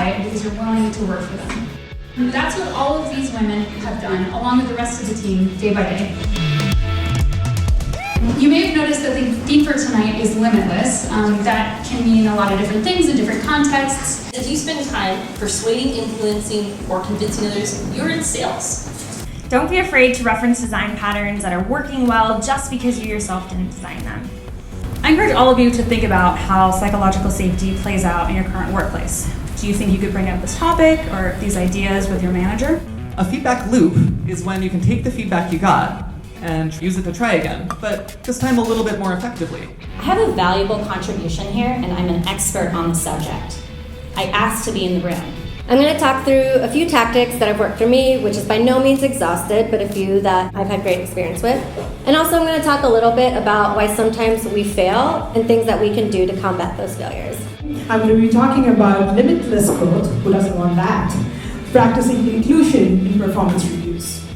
high and because you're willing to work for them. And that's what all of these women have done, along with the rest of the team, day by day. You may have noticed that the theme for tonight is Limitless. That can mean a lot of different things in different contexts. If you spend time persuading, influencing, or convincing others, you're in sales. Don't be afraid to reference design patterns that are working well just because you yourself didn't design them. I encourage all of you to think about how psychological safety plays out in your current workplace. Do you think you could bring up this topic or these ideas with your manager? A feedback loop is when you can take the feedback you got and use it to try again, but this time a little bit more effectively. I have a valuable contribution here, and I'm an expert on the subject. I asked to be in the room. I'm going to talk through a few tactics that have worked for me, which is by no means exhausted, but a few that I've had great experience with. And also I'm going to talk a little bit about why sometimes we fail and things that we can do to combat those failures. I'm going to be talking about limitless growth, who doesn't want that, practicing inclusion in performance reviews.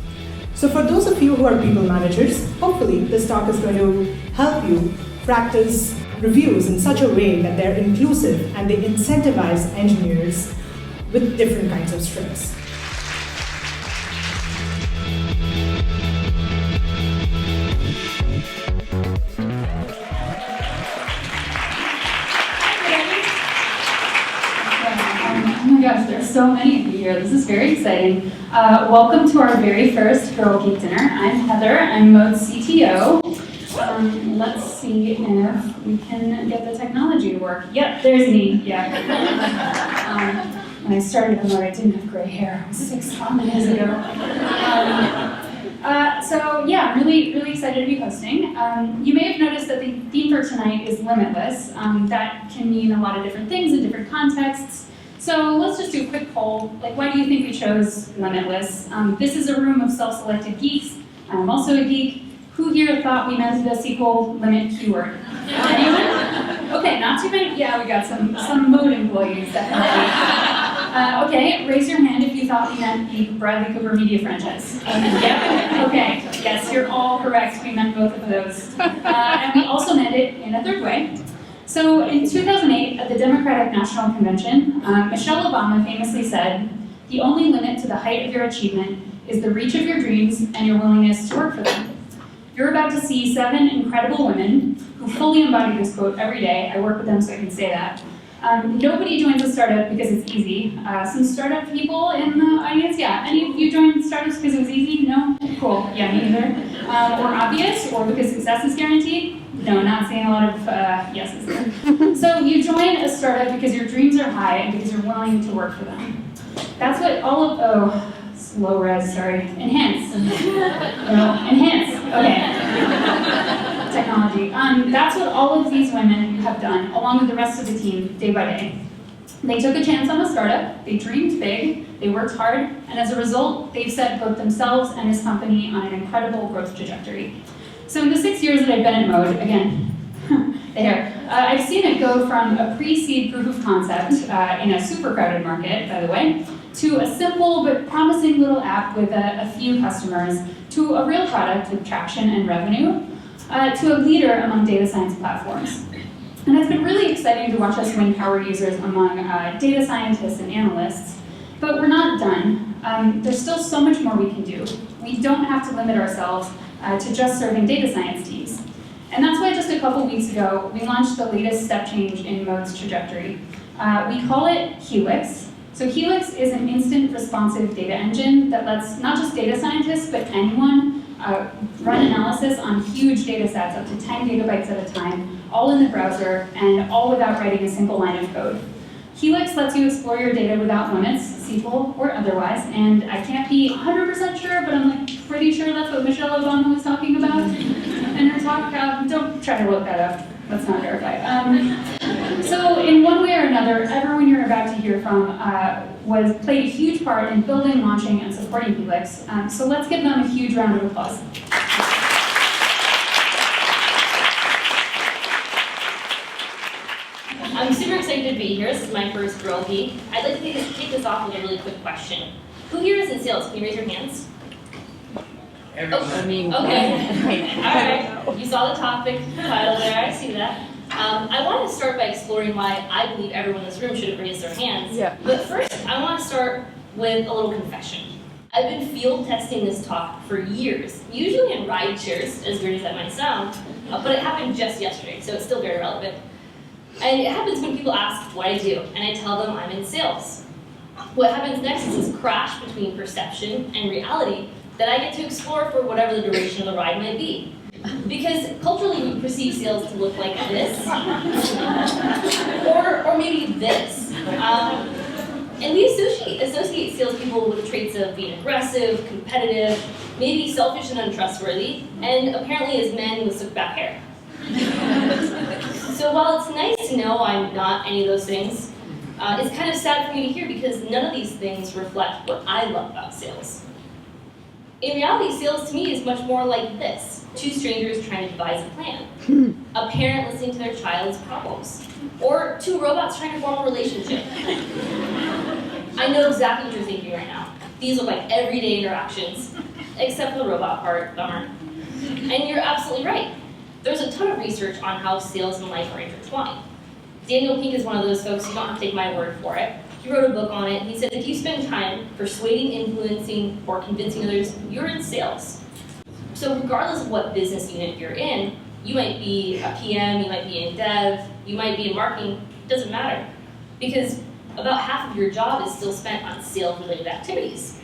So for those of you who are people managers, hopefully this talk is going to help you practice reviews in such a way that they're inclusive and they incentivize engineers with different kinds of strengths. Oh my gosh, there's so many of you here. This is very exciting. Welcome to our very first Girl Geek dinner. I'm Heather. I'm Mode's CTO. Let's see if we can get the technology to work. Yep, there's me. Yeah. When I started on Mode, I didn't have gray hair. It was 6 years ago. So yeah, I'm really excited to be hosting. You may have noticed that the theme for tonight is Limitless. That can mean a lot of different things in different contexts. So let's just do a quick poll. Like, why do you think we chose Limitless? This is a room of self-selected geeks. I'm also a geek. Who here thought we meant the SQL limit keyword? Anyone? Okay, not too many. Yeah, we got some Mode employees, definitely. Okay, raise your hand if you thought we meant the Bradley Cooper media franchise. Yep. Okay. Yes, you're all correct. We meant both of those. And we also meant it in a third way. So in 2008, at the Democratic National Convention, Michelle Obama famously said, "The only limit to the height of your achievement is the reach of your dreams and your willingness to work for them." You're about to see 7 incredible women who fully embody this quote every day. I work with them so I can say that. Nobody joins a startup because it's easy. Some startup people in the audience, yeah. Any of you joined startups because it was easy? No? Cool. Yeah, me either. Or obvious, or because success is guaranteed? No, not seeing a lot of yeses there. So you join a startup because your dreams are high and because you're willing to work for them. That's what all of, low res, sorry. Enhance. No, enhance. Okay. Technology. That's what all of these women have done, along with the rest of the team, day by day. They took a chance on a startup, they dreamed big, they worked hard, and as a result, they've set both themselves and this company on an incredible growth trajectory. So in the 6 years that I've been at Mode, again, I've seen it go from a pre-seed proof of concept in a super crowded market, by the way, to a simple but promising little app with a few customers, to a real product with traction and revenue, to a leader among data science platforms. And it's been really exciting to watch us win power users among data scientists and analysts, but we're not done. There's still so much more we can do. We don't have to limit ourselves to just serving data science teams. And that's why just a couple weeks ago, we launched the latest step change in Mode's trajectory. We call it Helix. So Helix is an instant responsive data engine that lets not just data scientists, but anyone run analysis on huge data sets up to 10 gigabytes at a time, all in the browser, and all without writing a single line of code. Helix lets you explore your data without limits, SQL or otherwise, and I can't be 100% sure, but I'm pretty sure that's what Michelle Obama was talking about in her talk. Don't try to look that up. Let's not verify. So in one way or another, everyone you're about to hear from played a huge part in building, launching, and supporting Helix. So let's give them a huge round of applause. I'm super excited to be here. This is my first Girl Geek. I'd like to kick this off with a really quick question. Who here is in sales? Can you raise your hands? Everyone. Okay. All right. You saw the topic title there. I see that. I want to start by exploring why I believe everyone in this room should have raised their hands. Yeah. But first, I want to start with a little confession. I've been field testing this talk for years, usually in ride shares, as weird as that might sound, but it happened just yesterday, so it's still very relevant. And it happens when people ask what I do, and I tell them I'm in sales. What happens next is this crash between perception and reality that I get to explore for whatever the duration of the ride might be. Because culturally we perceive sales to look like this, or maybe this. And we associate salespeople with traits of being aggressive, competitive, maybe selfish and untrustworthy, and apparently as men with slick back hair. So while it's nice to know I'm not any of those things, it's kind of sad for me to hear because none of these things reflect what I love about sales. In reality, sales to me is much more like this. Two strangers trying to devise a plan. A parent listening to their child's problems. Or two robots trying to form a relationship. I know exactly what you're thinking right now. These look like everyday interactions, except for the robot part, bummer. And you're absolutely right. There's a ton of research on how sales and life are intertwined. Daniel Pink is one of those folks, you don't have to take my word for it. He wrote a book on it. He said if you spend time persuading, influencing, or convincing others, you're in sales. So regardless of what business unit you're in, you might be a PM, you might be in dev, you might be in marketing, it doesn't matter. Because about half of your job is still spent on sales-related activities.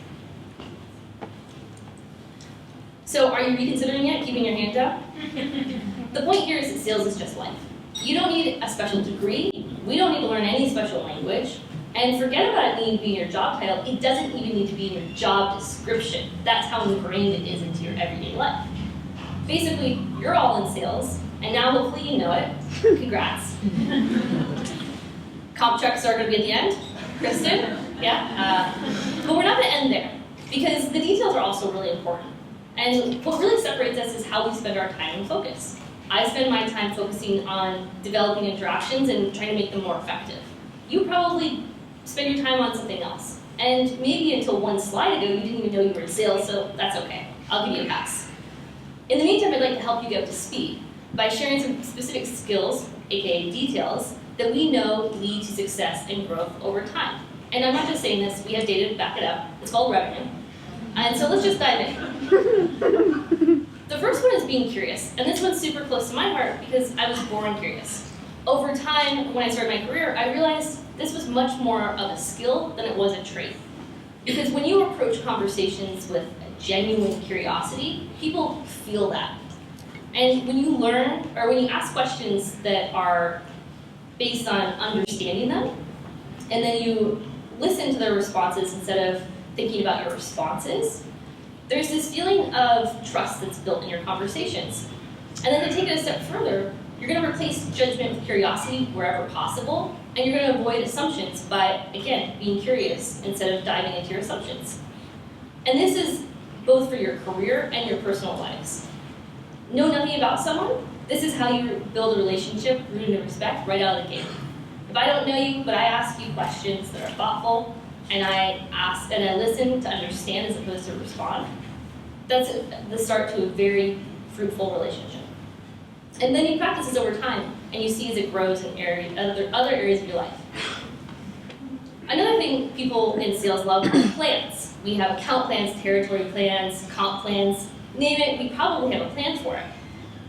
So are you reconsidering it, keeping your hand down? The point here is that sales is just life. You don't need a special degree, we don't need to learn any special language, and forget about it needing to be in your job title, it doesn't even need to be in your job description. That's how ingrained it is into your everyday life. Basically, you're all in sales, and now hopefully you know it. Congrats. Comp checks are going to be at the end. Christin? Yeah? But we're not going to end there, because the details are also really important. And what really separates us is how we spend our time and focus. I spend my time focusing on developing interactions and trying to make them more effective. You probably spend your time on something else. And maybe until one slide ago, you didn't even know you were in sales, so that's okay. I'll give you a pass. In the meantime, I'd like to help you get up to speed by sharing some specific skills, aka details, that we know lead to success and growth over time. And I'm not just saying this, we have data to back it up. It's called revenue. And so let's just dive in. The first one is being curious, and this one's super close to my heart because I was born curious. Over time, when I started my career, I realized this was much more of a skill than it was a trait. Because when you approach conversations with a genuine curiosity, people feel that. And when you learn, or when you ask questions that are based on understanding them, and then you listen to their responses instead of thinking about your responses, there's this feeling of trust that's built in your conversations. And then to take it a step further, you're going to replace judgment with curiosity wherever possible, and you're going to avoid assumptions by, again, being curious instead of diving into your assumptions. And this is both for your career and your personal lives. Know nothing about someone? This is how you build a relationship rooted in respect right out of the gate. If I don't know you, but I ask you questions that are thoughtful, and I ask and I listen to understand as opposed to respond, that's the start to a very fruitful relationship. And then you practice this over time, and you see as it grows in other areas of your life. Another thing people in sales love are plans. We have account plans, territory plans, comp plans, name it, we probably have a plan for it.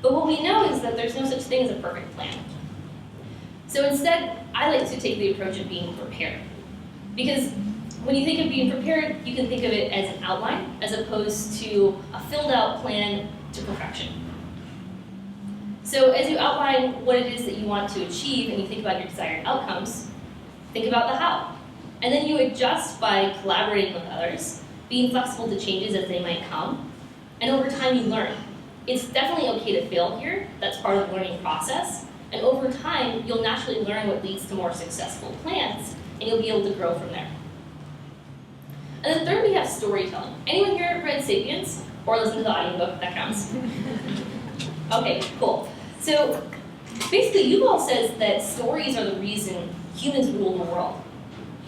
But what we know is that there's no such thing as a perfect plan. So instead, I like to take the approach of being prepared. Because when you think of being prepared, you can think of it as an outline as opposed to a filled out plan to perfection. So as you outline what it is that you want to achieve and you think about your desired outcomes, think about the how. And then you adjust by collaborating with others, being flexible to changes as they might come, and over time you learn. It's definitely okay to fail here, that's part of the learning process, and over time you'll naturally learn what leads to more successful plans, and you'll be able to grow from there. And then third, we have storytelling. Anyone here read *Sapiens* or listened to the audiobook? That counts. Okay, cool. So basically, Yuval says that stories are the reason humans rule the world.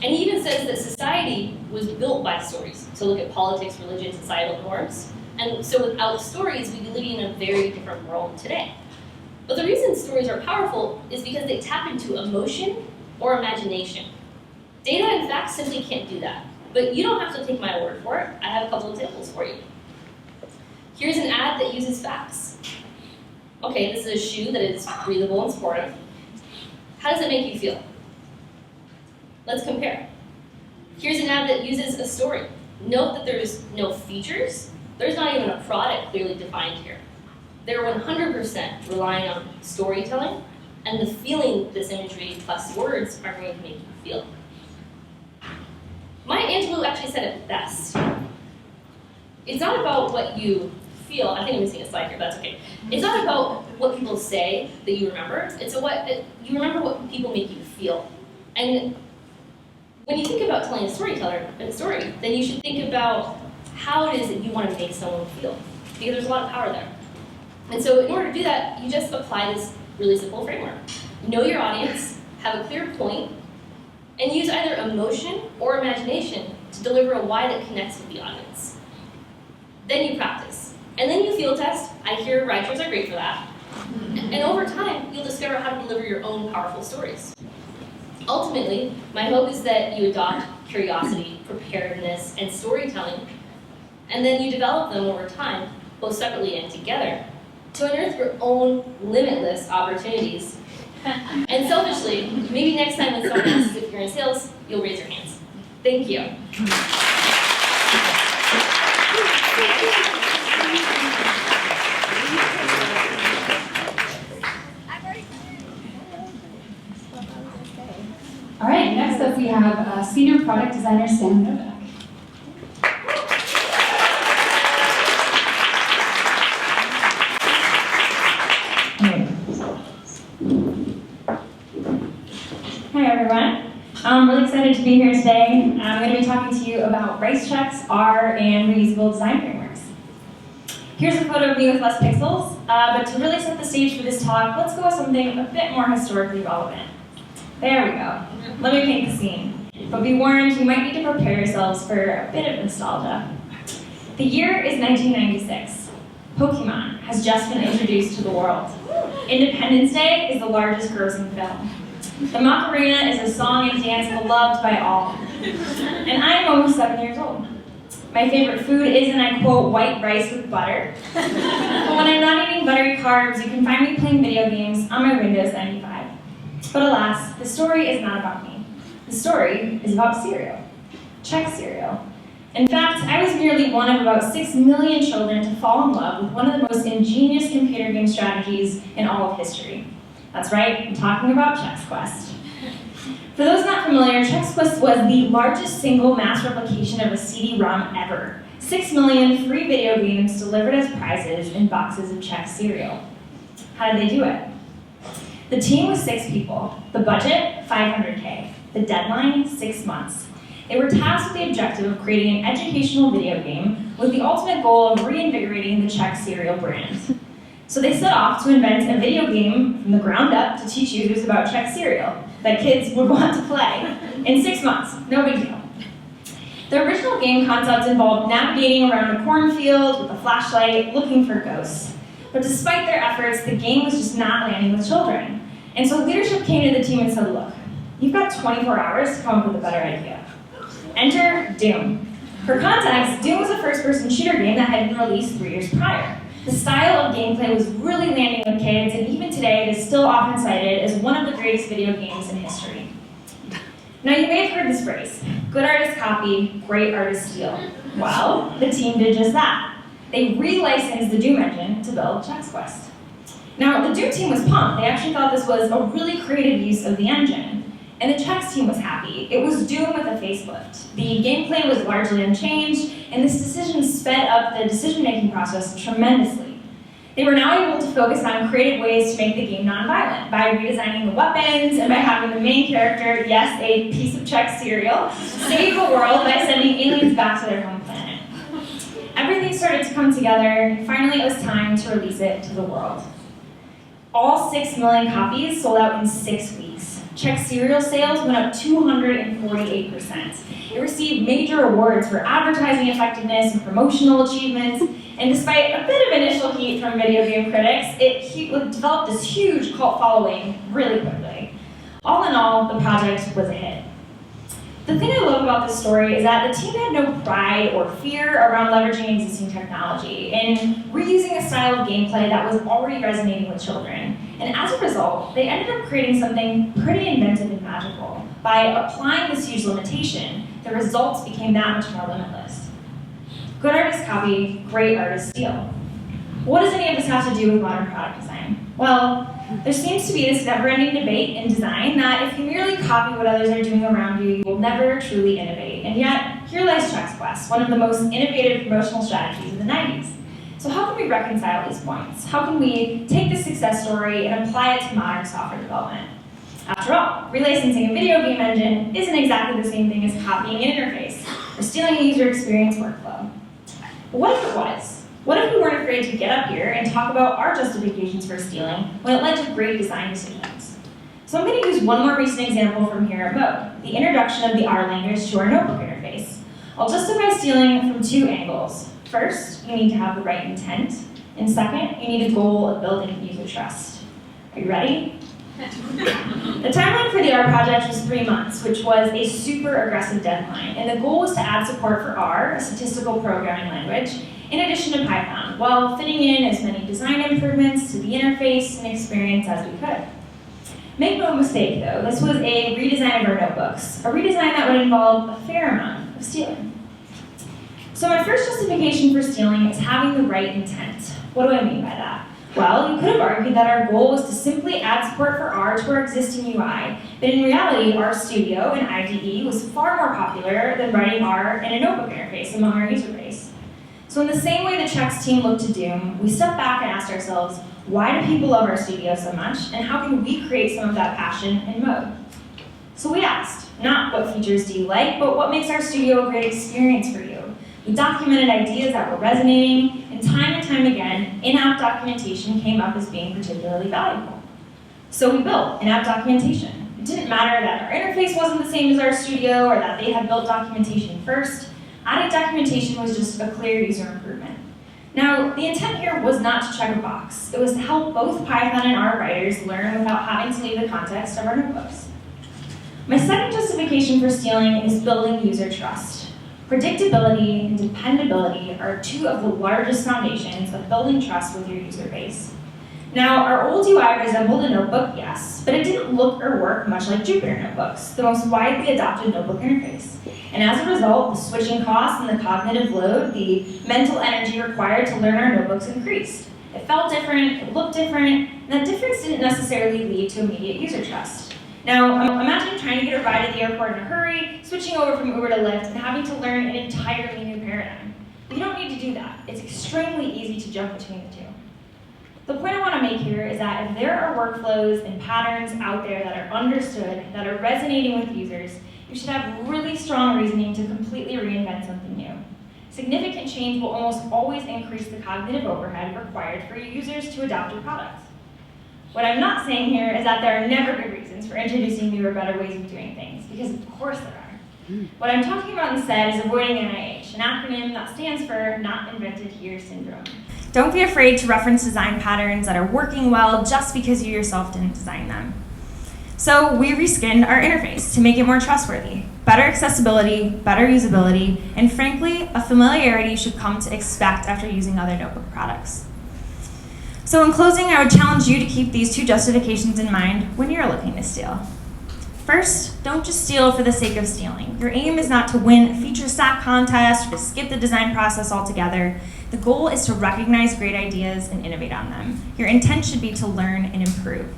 And he even says that society was built by stories. So look at politics, religion, societal norms. And so without stories, we'd be living in a very different world today. But the reason stories are powerful is because they tap into emotion or imagination. Data and facts simply can't do that. But you don't have to take my word for it. I have a couple examples for you. Here's an ad that uses facts. Okay, this is a shoe that is breathable and sportive. How does it make you feel? Let's compare. Here's an ad that uses a story. Note that there's no features. There's not even a product clearly defined here. They're 100% relying on storytelling and the feeling this imagery plus words are going to make you feel. Maya Angelou actually said it best. It's not about what you feel. I think I'm missing a slide here, but that's okay. It's not about what people say that you remember. It's what you remember what people make you feel. And when you think about telling a story, then you should think about how it is that you want to make someone feel. Because there's a lot of power there. And so in order to do that, you just apply this really simple framework. Know your audience, have a clear point, and use either emotion or imagination to deliver a why that connects with the audience. Then you practice. And then you field test. I hear writers are great for that. And over time, you'll discover how to deliver your own powerful stories. Ultimately, my hope is that you adopt curiosity, preparedness, and storytelling, and then you develop them over time, both separately and together, to unearth your own limitless opportunities. And selfishly, maybe next time when someone asks if you're in sales, you'll raise your hands. Thank you. All right, next up we have Senior Product Designer Sam Novak. Hi everyone. I'm really excited to be here today. I'm going to be talking to you about rice checks, R, and reusable design frameworks. Here's a photo of me with less pixels, but to really set the stage for this talk, let's go with something a bit more historically relevant. There we go. Let me paint the scene. But be warned, you might need to prepare yourselves for a bit of nostalgia. The year is 1996. Pokemon has just been introduced to the world. Independence Day is the largest grossing film. The Macarena is a song and dance beloved by all. And I am almost 7 years old. My favorite food is, and I quote, white rice with butter. But when I'm not eating buttery carbs, you can find me playing video games on my Windows 95. But alas, the story is not about me. The story is about cereal. Chex cereal. In fact, I was merely one of about 6 million children to fall in love with one of the most ingenious computer game strategies in all of history. That's right, I'm talking about Chex Quest. For those not familiar, Chex Quest was the largest single mass replication of a CD-ROM ever. 6 million free video games delivered as prizes in boxes of Chex cereal. How did they do it? The team was 6 people. The budget, $500K. The deadline, 6 months. They were tasked with the objective of creating an educational video game with the ultimate goal of reinvigorating the Chex cereal brand. So they set off to invent a video game from the ground up to teach users about Chex cereal that kids would want to play in 6 months. No big deal. The original game concept involved navigating around a cornfield with a flashlight looking for ghosts. But despite their efforts, the game was just not landing with children. And so leadership came to the team and said, look, you've got 24 hours to come up with a better idea. Enter Doom. For context, Doom was a first-person shooter game that had been released 3 years prior. The style of gameplay was really landing with kids, and even today it is still often cited as one of the greatest video games in history. Now you may have heard this phrase, good artists copy, great artists steal. Well, the team did just that. They re-licensed the Doom engine to build Chex Quest. Now, the Doom team was pumped. They actually thought this was a really creative use of the engine. And the Chex team was happy. It was Doom with a facelift. The gameplay was largely unchanged, and this decision sped up the decision-making process tremendously. They were now able to focus on creative ways to make the game non-violent by redesigning the weapons and by having the main character, yes, a piece of Chex cereal, save the world by sending aliens back to their home planet. Everything started to come together, and finally it was time to release it to the world. All 6 million copies sold out in 6 weeks. Chex cereal sales went up 248%. It received major awards for advertising effectiveness and promotional achievements, and despite a bit of initial heat from video game critics, it developed this huge cult following really quickly. All in all, the project was a hit. The thing I love about this story is that the team had no pride or fear around leveraging existing technology and reusing a style of gameplay that was already resonating with children. And as a result, they ended up creating something pretty inventive and magical. By applying this huge limitation, the results became that much more limitless. Good artists copy, great artists steal. What does any of this have to do with modern product design? Well, there seems to be this never-ending debate in design that if you merely copy what others are doing around you, you will never truly innovate. And yet, here lies Chex Quest, one of the most innovative promotional strategies of the 90s. So how can we reconcile these points? How can we take this success story and apply it to modern software development? After all, relicensing a video game engine isn't exactly the same thing as copying an interface or stealing a user experience workflow. But what if it was? What if we weren't afraid to get up here and talk about our justifications for stealing when it led to great design decisions? So I'm going to use one more recent example from here at Mode, the introduction of the R language to our notebook interface. I'll justify stealing from two angles. First, you need to have the right intent, and second, you need a goal of building user trust. Are you ready? The timeline for the R project was 3 months, which was a super aggressive deadline, and the goal was to add support for R, a statistical programming language, in addition to Python, while fitting in as many design improvements to the interface and experience as we could. Make no mistake though, this was a redesign of our notebooks, a redesign that would involve a fair amount of stealing. So my first justification for stealing is having the right intent. What do I mean by that? Well, you could have argued that our goal was to simply add support for R to our existing UI, but in reality, R Studio and IDE was far more popular than writing R in a notebook interface among our user base. So in the same way the Chex team looked to Doom, we stepped back and asked ourselves, why do people love our studio so much, and how can we create some of that passion in Mode? So we asked, not what features do you like, but what makes our studio a great experience for you? We documented ideas that were resonating, and time again, in-app documentation came up as being particularly valuable. So we built in-app documentation. It didn't matter that our interface wasn't the same as our studio or that they had built documentation first. Adding documentation was just a clear user improvement. Now, the intent here was not to check a box. It was to help both Python and R writers learn without having to leave the context of our notebooks. My second justification for stealing is building user trust. Predictability and dependability are two of the largest foundations of building trust with your user base. Now, our old UI resembled a notebook, yes, but it didn't look or work much like Jupyter Notebooks, the most widely adopted notebook interface. And as a result, the switching costs and the cognitive load, the mental energy required to learn our notebooks increased. It felt different, it looked different, and that difference didn't necessarily lead to immediate user trust. Now, imagine trying to get a ride at the airport in a hurry, switching over from Uber to Lyft, and having to learn an entirely new paradigm. You don't need to do that. It's extremely easy to jump between the two. The point I want to make here is that if there are workflows and patterns out there that are understood, that are resonating with users, you should have really strong reasoning to completely reinvent something new. Significant change will almost always increase the cognitive overhead required for your users to adopt your product. What I'm not saying here is that there are never good reasons for introducing new or better ways of doing things, because of course there are. What I'm talking about instead is avoiding NIH, an acronym that stands for Not Invented Here Syndrome. Don't be afraid to reference design patterns that are working well just because you yourself didn't design them. So we reskinned our interface to make it more trustworthy, better accessibility, better usability, and frankly, a familiarity you should come to expect after using other notebook products. So in closing, I would challenge you to keep these two justifications in mind when you're looking to steal. First, don't just steal for the sake of stealing. Your aim is not to win a feature stack contest or to skip the design process altogether. The goal is to recognize great ideas and innovate on them. Your intent should be to learn and improve.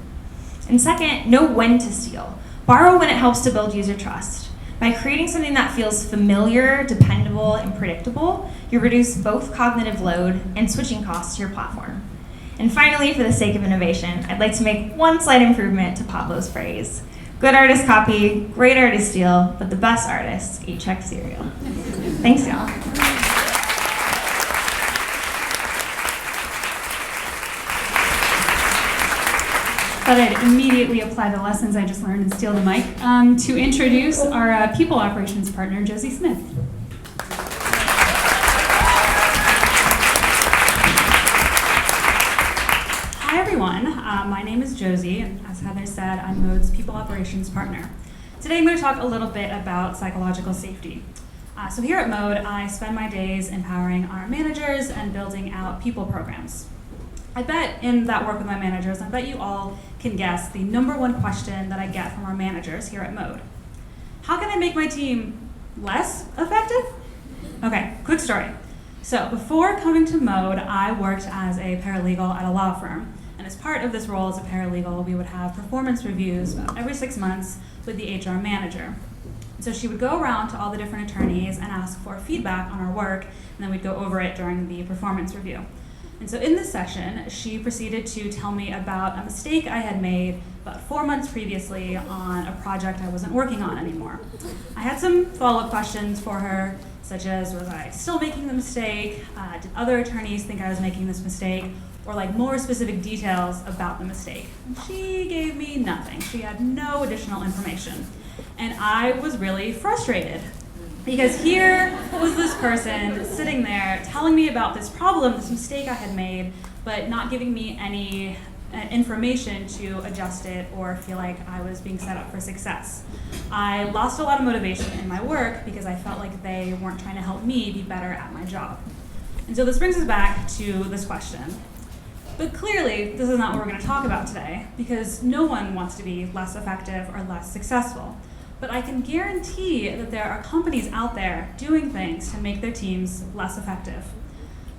And second, know when to steal. Borrow when it helps to build user trust. By creating something that feels familiar, dependable, and predictable, you reduce both cognitive load and switching costs to your platform. And finally, for the sake of innovation, I'd like to make one slight improvement to Pablo's phrase. Good artists copy, great artists steal, but the best artists eat Chex cereal. Thanks, y'all. Thought I'd immediately apply the lessons I just learned and steal the mic to introduce our people operations partner, Josee Smith. Hi everyone, my name is Josee, and as Heather said, I'm Mode's people operations partner. Today I'm going to talk a little bit about psychological safety. So here at Mode, I spend my days empowering our managers and building out people programs. I bet in that work with my managers, I bet you all can guess the number one question that I get from our managers here at Mode. How can I make my team less effective? Okay, quick story. So before coming to Mode, I worked as a paralegal at a law firm. And as part of this role as a paralegal, we would have performance reviews about every 6 months with the HR manager. So she would go around to all the different attorneys and ask for feedback on our work, and then we'd go over it during the performance review. And so in this session, she proceeded to tell me about a mistake I had made about 4 months previously on a project I wasn't working on anymore. I had some follow-up questions for her, such as, was I still making the mistake? Did other attorneys think I was making this mistake? Or like more specific details about the mistake. And she gave me nothing. She had no additional information. And I was really frustrated. Because here was this person sitting there telling me about this problem, this mistake I had made, but not giving me any information to adjust it or feel like I was being set up for success. I lost a lot of motivation in my work because I felt like they weren't trying to help me be better at my job. And so this brings us back to this question. But clearly, this is not what we're going to talk about today, because no one wants to be less effective or less successful. But I can guarantee that there are companies out there doing things to make their teams less effective.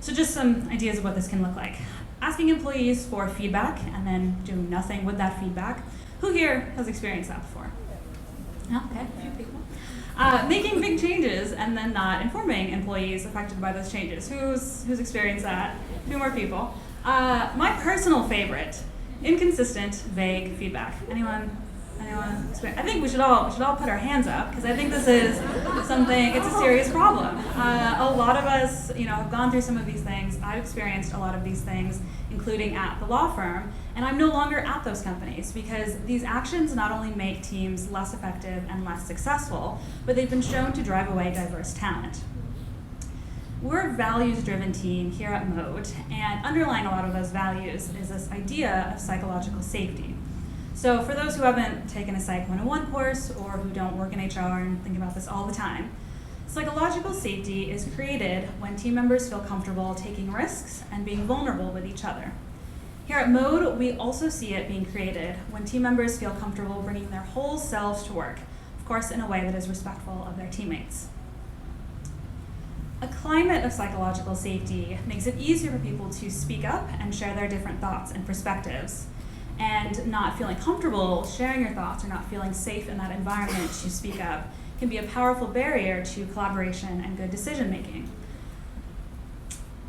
So just some ideas of what this can look like. Asking employees for feedback and then doing nothing with that feedback. Who here has experienced that before? No? Okay, a few people. Making big changes and then not informing employees affected by those changes. Who's experienced that? A few more people. My personal favorite, inconsistent, vague feedback. Anyone experience? I think we should all put our hands up, because I think this is something, it's a serious problem. A lot of us, have gone through some of these things. I've experienced a lot of these things, including at the law firm, and I'm no longer at those companies, because these actions not only make teams less effective and less successful, but they've been shown to drive away diverse talent. We're a values-driven team here at Mode, and underlying a lot of those values is this idea of psychological safety. So for those who haven't taken a Psych 101 course or who don't work in HR and think about this all the time, psychological safety is created when team members feel comfortable taking risks and being vulnerable with each other. Here at Mode, we also see it being created when team members feel comfortable bringing their whole selves to work, of course in a way that is respectful of their teammates. A climate of psychological safety makes it easier for people to speak up and share their different thoughts and perspectives. And not feeling comfortable sharing your thoughts or not feeling safe in that environment to speak up can be a powerful barrier to collaboration and good decision making.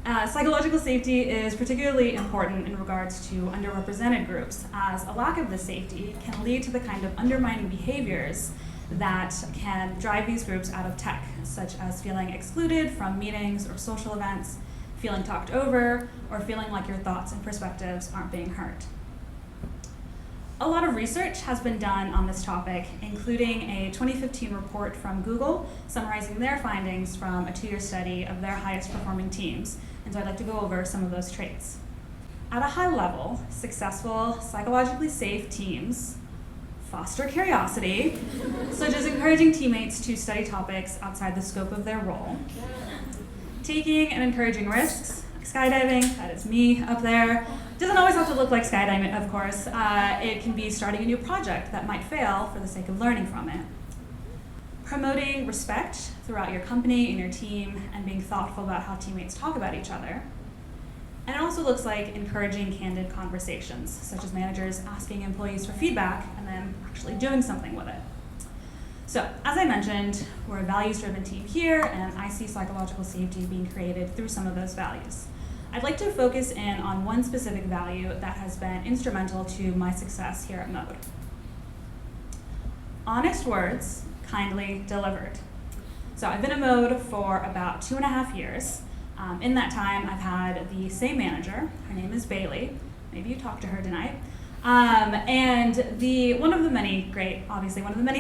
Psychological safety is particularly important in regards to underrepresented groups, as a lack of this safety can lead to the kind of undermining behaviors that can drive these groups out of tech, such as feeling excluded from meetings or social events, feeling talked over, or feeling like your thoughts and perspectives aren't being heard. A lot of research has been done on this topic, including a 2015 report from Google summarizing their findings from a 2-year study of their highest performing teams. And so I'd like to go over some of those traits. At a high level, successful, psychologically safe teams foster curiosity, such as encouraging teammates to study topics outside the scope of their role, taking and encouraging risks, like skydiving, that is me up there. Doesn't always have to look like skydiving, of course. It can be starting a new project that might fail for the sake of learning from it. Promoting respect throughout your company and your team, and being thoughtful about how teammates talk about each other. And it also looks like encouraging candid conversations, such as managers asking employees for feedback and then actually doing something with it. So, as I mentioned, we're a values-driven team here, and I see psychological safety being created through some of those values. I'd like to focus in on one specific value that has been instrumental to my success here at Mode. Honest words, kindly delivered. So I've been at Mode for about 2.5 years. In that time, I've had the same manager. Her name is Bailey. Maybe you talked to her tonight. And one of the many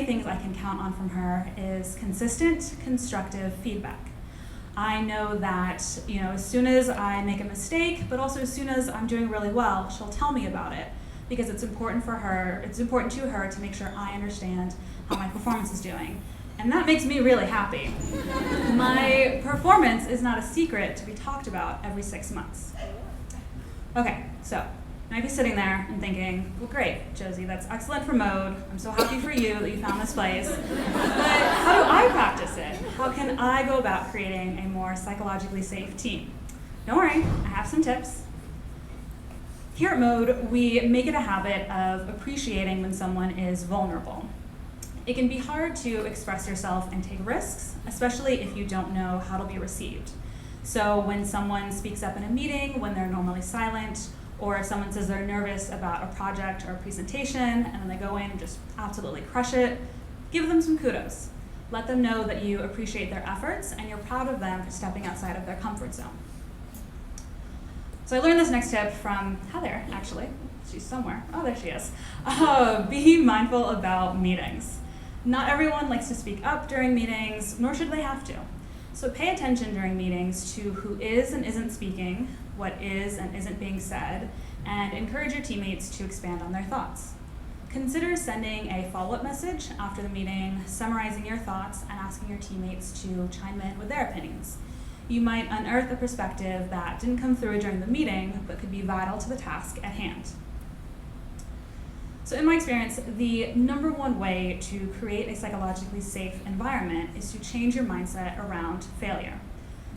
things I can count on from her is consistent, constructive feedback. I know that, as soon as I make a mistake, but also as soon as I'm doing really well, she'll tell me about it because it's important to her to make sure I understand how my performance is doing. And that makes me really happy. My performance is not a secret to be talked about every 6 months. Okay, so you might be sitting there and thinking, well, great, Josee, that's excellent for mode. I'm so happy for you that you found this place. But how do I practice it? How can I go about creating a more psychologically safe team? Don't worry, I have some tips. Here at Mode, we make it a habit of appreciating when someone is vulnerable. It can be hard to express yourself and take risks, especially if you don't know how to be received. So when someone speaks up in a meeting, when they're normally silent, or if someone says they're nervous about a project or a presentation, and then they go in and just absolutely crush it, give them some kudos. Let them know that you appreciate their efforts and you're proud of them for stepping outside of their comfort zone. So I learned this next tip from Heather, actually. She's somewhere. Oh, there she is. Be mindful about meetings. Not everyone likes to speak up during meetings, nor should they have to. So pay attention during meetings to who is and isn't speaking, what is and isn't being said, and encourage your teammates to expand on their thoughts. Consider sending a follow-up message after the meeting, summarizing your thoughts, and asking your teammates to chime in with their opinions. You might unearth a perspective that didn't come through during the meeting, but could be vital to the task at hand. So in my experience, the number one way to create a psychologically safe environment is to change your mindset around failure.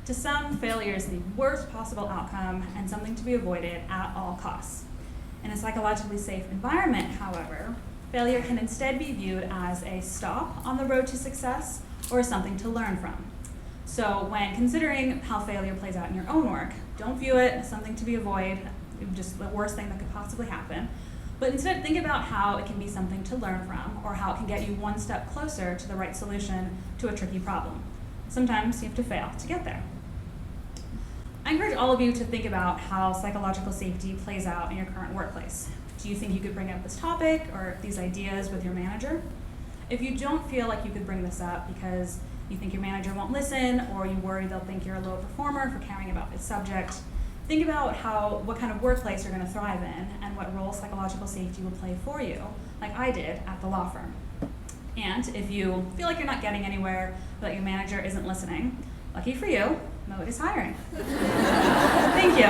To some, failure is the worst possible outcome and something to be avoided at all costs. In a psychologically safe environment, however, failure can instead be viewed as a stop on the road to success or something to learn from. So when considering how failure plays out in your own work, don't view it as something to be avoided, just the worst thing that could possibly happen. But instead, think about how it can be something to learn from, or how it can get you one step closer to the right solution to a tricky problem. Sometimes you have to fail to get there. I encourage all of you to think about how psychological safety plays out in your current workplace. Do you think you could bring up this topic or these ideas with your manager? If you don't feel like you could bring this up because you think your manager won't listen, or you worry they'll think you're a low performer for caring about this subject, think about what kind of workplace you're going to thrive in and what role psychological safety will play for you, like I did at the law firm. And if you feel like you're not getting anywhere, or that your manager isn't listening, lucky for you, Mode is hiring. Thank you.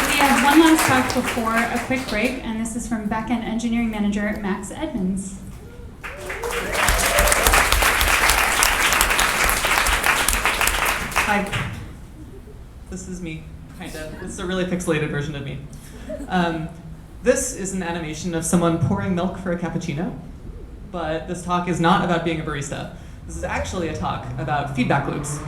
We have one last talk before a quick break, and this is from BackEnd Engineering Manager Max Edmands. Hi. This is me, kind of. This is a really pixelated version of me. This is an animation of someone pouring milk for a cappuccino, but this talk is not about being a barista. This is actually a talk about feedback loops.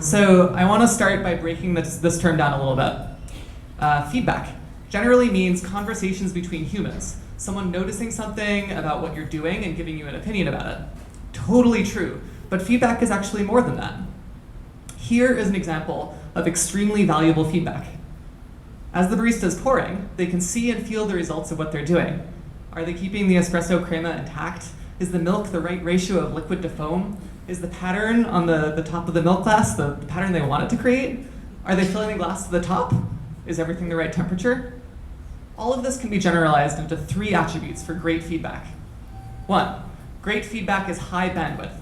So I want to start by breaking this term down a little bit. Feedback generally means conversations between humans, someone noticing something about what you're doing and giving you an opinion about it. Totally true, but feedback is actually more than that. Here is an example of extremely valuable feedback. As the barista is pouring, they can see and feel the results of what they're doing. Are they keeping the espresso crema intact? Is the milk the right ratio of liquid to foam? Is the pattern on the top of the milk glass the pattern they want it to create? Are they filling the glass to the top? Is everything the right temperature? All of this can be generalized into 3 attributes for great feedback. 1, great feedback is high bandwidth.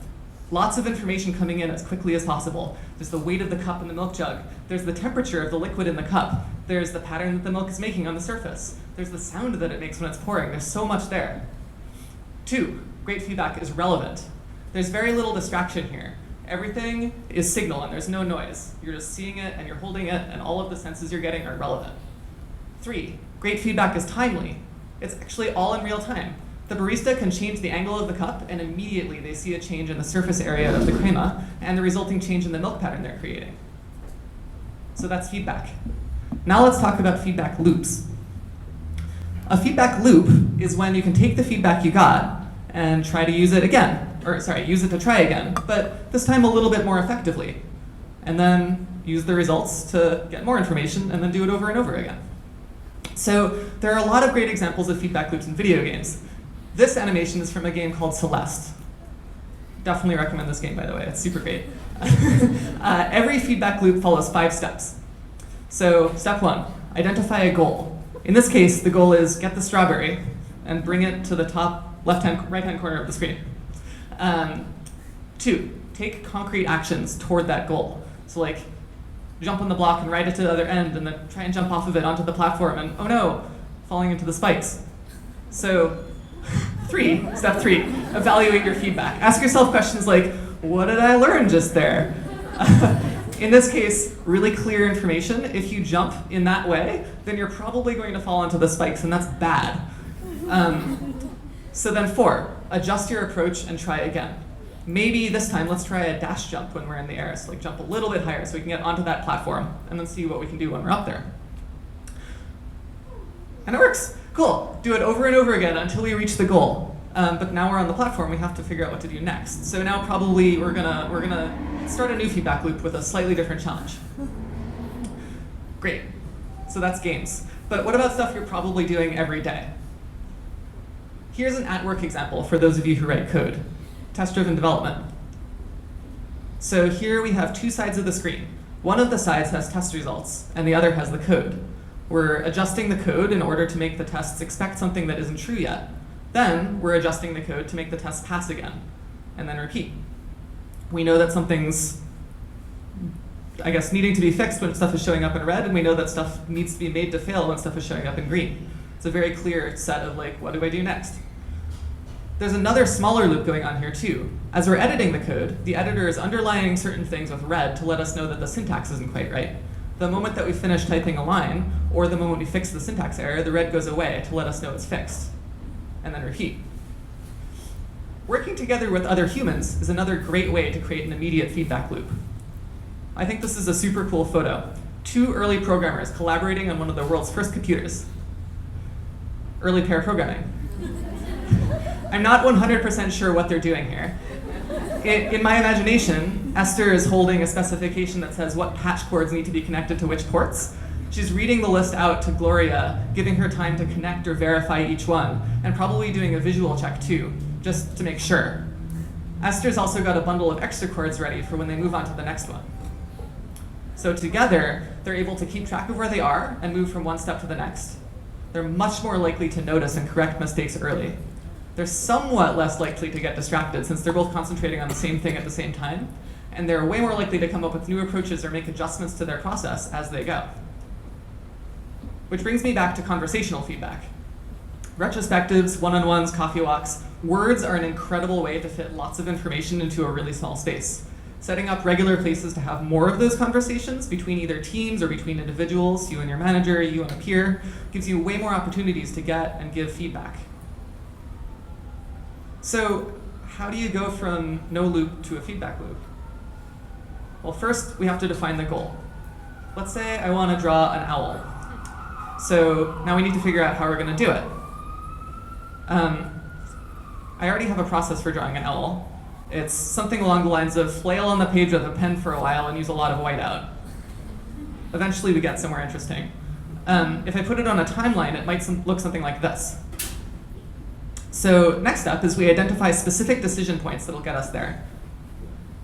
Lots of information coming in as quickly as possible. There's the weight of the cup and the milk jug. There's the temperature of the liquid in the cup. There's the pattern that the milk is making on the surface. There's the sound that it makes when it's pouring. There's so much there. 2, great feedback is relevant. There's very little distraction here. Everything is signal and there's no noise. You're just seeing it and you're holding it and all of the senses you're getting are relevant. 3, great feedback is timely. It's actually all in real time. The barista can change the angle of the cup and immediately they see a change in the surface area of the crema and the resulting change in the milk pattern they're creating. So that's feedback. Now let's talk about feedback loops. A feedback loop is when you can take the feedback you got and try to use it again, use it to try again, but this time a little bit more effectively. and then use the results to get more information, and then do it over and over again. So there are a lot of great examples of feedback loops in video games. This animation is from a game called Celeste. Definitely recommend this game, by the way. It's super great. Every feedback loop follows 5 steps. So step 1, identify a goal. In this case, the goal is get the strawberry and bring it to the top right-hand corner of the screen. 2, take concrete actions toward that goal. So like, jump on the block and ride it to the other end, and then try and jump off of it onto the platform, and oh no, falling into the spikes. So 3, step 3, evaluate your feedback. Ask yourself questions like, what did I learn just there? In this case, really clear information. If you jump in that way, then you're probably going to fall onto the spikes, and that's bad. So then 4, adjust your approach and try again. Maybe this time let's try a dash jump when we're in the air, so like jump a little bit higher so we can get onto that platform, and then see what we can do when we're up there. And it works. Cool. Do it over and over again until we reach the goal. But now we're on the platform, we have to figure out what to do next. So now probably we're gonna start a new feedback loop with a slightly different challenge. Great. So that's games. But what about stuff you're probably doing every day? Here's an at-work example for those of you who write code. Test-driven development. So here we have 2 sides of the screen. One of the sides has test results, and the other has the code. We're adjusting the code in order to make the tests expect something that isn't true yet. Then we're adjusting the code to make the tests pass again, and then repeat. We know that something's, I guess, needing to be fixed when stuff is showing up in red, and we know that stuff needs to be made to fail when stuff is showing up in green. It's a very clear set of like, what do I do next? There's another smaller loop going on here too. As we're editing the code, the editor is underlining certain things with red to let us know that the syntax isn't quite right. The moment that we finish typing a line, or the moment we fix the syntax error, the red goes away to let us know it's fixed. And then repeat. Working together with other humans is another great way to create an immediate feedback loop. I think this is a super cool photo. 2 early programmers collaborating on one of the world's first computers. Early pair programming. I'm not 100% sure what they're doing here. In my imagination, Esther is holding a specification that says what patch cords need to be connected to which ports. She's reading the list out to Gloria, giving her time to connect or verify each one, and probably doing a visual check too, just to make sure. Esther's also got a bundle of extra cords ready for when they move on to the next one. So together, they're able to keep track of where they are and move from one step to the next. They're much more likely to notice and correct mistakes early. They're somewhat less likely to get distracted since they're both concentrating on the same thing at the same time, and they're way more likely to come up with new approaches or make adjustments to their process as they go. Which brings me back to conversational feedback. Retrospectives, one-on-ones, coffee walks, words are an incredible way to fit lots of information into a really small space. Setting up regular places to have more of those conversations between either teams or between individuals, you and your manager, you and a peer, gives you way more opportunities to get and give feedback. So how do you go from no loop to a feedback loop? Well, first we have to define the goal. Let's say I want to draw an owl. So now we need to figure out how we're going to do it. I already have a process for drawing an owl. It's something along the lines of flail on the page with a pen for a while and use a lot of whiteout. Eventually we get somewhere interesting. If I put it on a timeline, it might look something like this. So next up is we identify specific decision points that'll get us there.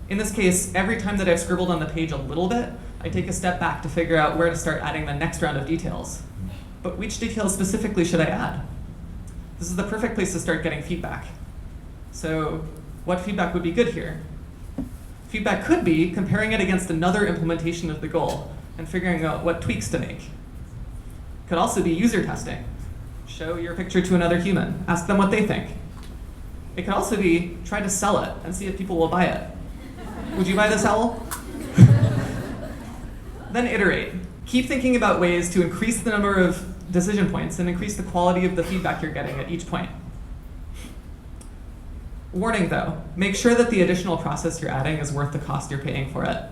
In this case, every time that I've scribbled on the page a little bit, I take a step back to figure out where to start adding the next round of details. But which details specifically should I add? This is the perfect place to start getting feedback. So what feedback would be good here? Feedback could be comparing it against another implementation of the goal and figuring out what tweaks to make. Could also be user testing. Show your picture to another human. Ask them what they think. It could also be try to sell it and see if people will buy it. Would you buy this owl? Then iterate. Keep thinking about ways to increase the number of decision points and increase the quality of the feedback you're getting at each point. Warning though, make sure that the additional process you're adding is worth the cost you're paying for it.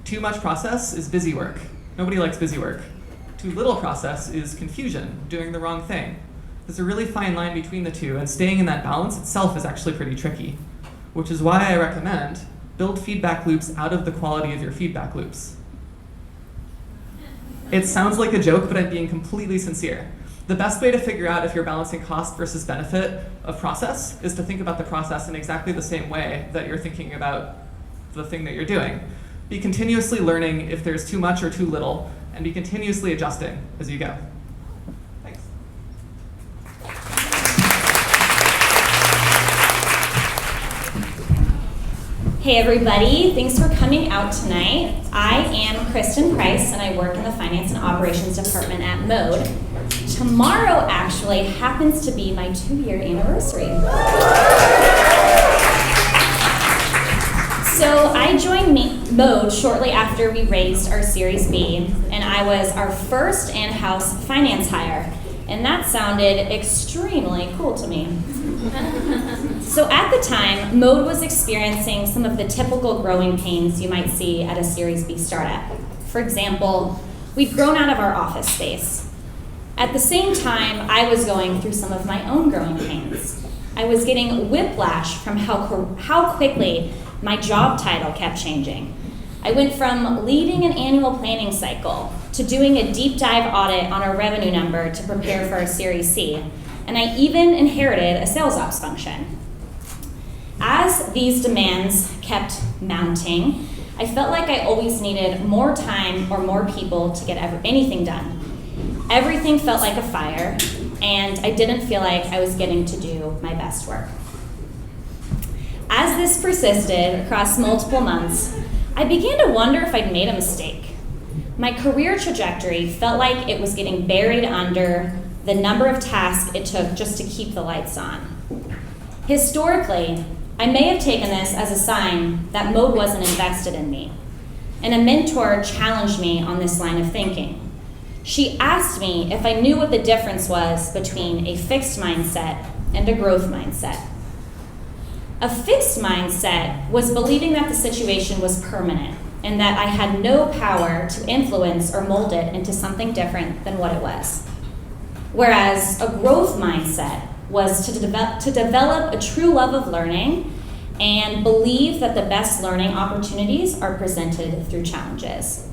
Too much process is busy work. Nobody likes busy work. Too little process is confusion, doing the wrong thing. There's a really fine line between the two, and staying in that balance itself is actually pretty tricky, which is why I recommend Build feedback loops out of the quality of your feedback loops. It sounds like a joke, but I'm being completely sincere. The best way to figure out if you're balancing cost versus benefit of process is to think about the process in exactly the same way that you're thinking about the thing that you're doing. Be continuously learning if there's too much or too little, and be continuously adjusting as you go. Thanks. Hey everybody, thanks for coming out tonight. I am Christin Price and I work in the Finance and Operations Department at Mode. Tomorrow actually happens to be my 2-year anniversary. So I joined Mode shortly after we raised our Series B, and I was our first in-house finance hire, and that sounded extremely cool to me. So at the time, Mode was experiencing some of the typical growing pains you might see at a Series B startup. For example, we'd grown out of our office space. At the same time, I was going through some of my own growing pains. I was getting whiplash from how quickly my job title kept changing. I went from leading an annual planning cycle to doing a deep dive audit on our revenue number to prepare for our Series C, and I even inherited a sales ops function. As these demands kept mounting, I felt like I always needed more time or more people to get anything done. Everything felt like a fire, and I didn't feel like I was getting to do my best work. As this persisted across multiple months, I began to wonder if I'd made a mistake. My career trajectory felt like it was getting buried under the number of tasks it took just to keep the lights on. Historically, I may have taken this as a sign that Mode wasn't invested in me, and a mentor challenged me on this line of thinking. She asked me if I knew what the difference was between a fixed mindset and a growth mindset. A fixed mindset was believing that the situation was permanent and that I had no power to influence or mold it into something different than what it was. Whereas a growth mindset was to develop a true love of learning and believe that the best learning opportunities are presented through challenges.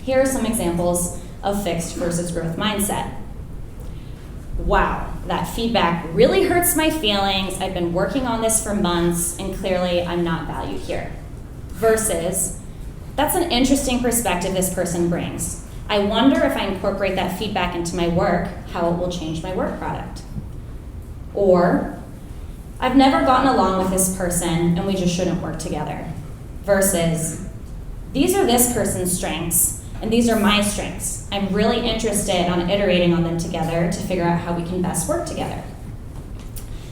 Here are some examples of fixed versus growth mindset. Wow, that feedback really hurts my feelings. I've been working on this for months, and clearly I'm not valued here. Versus, that's an interesting perspective this person brings. I wonder if I incorporate that feedback into my work, how it will change my work product. Or, I've never gotten along with this person, and we just shouldn't work together. Versus, these are this person's strengths, and these are my strengths. I'm really interested on iterating on them together to figure out how we can best work together.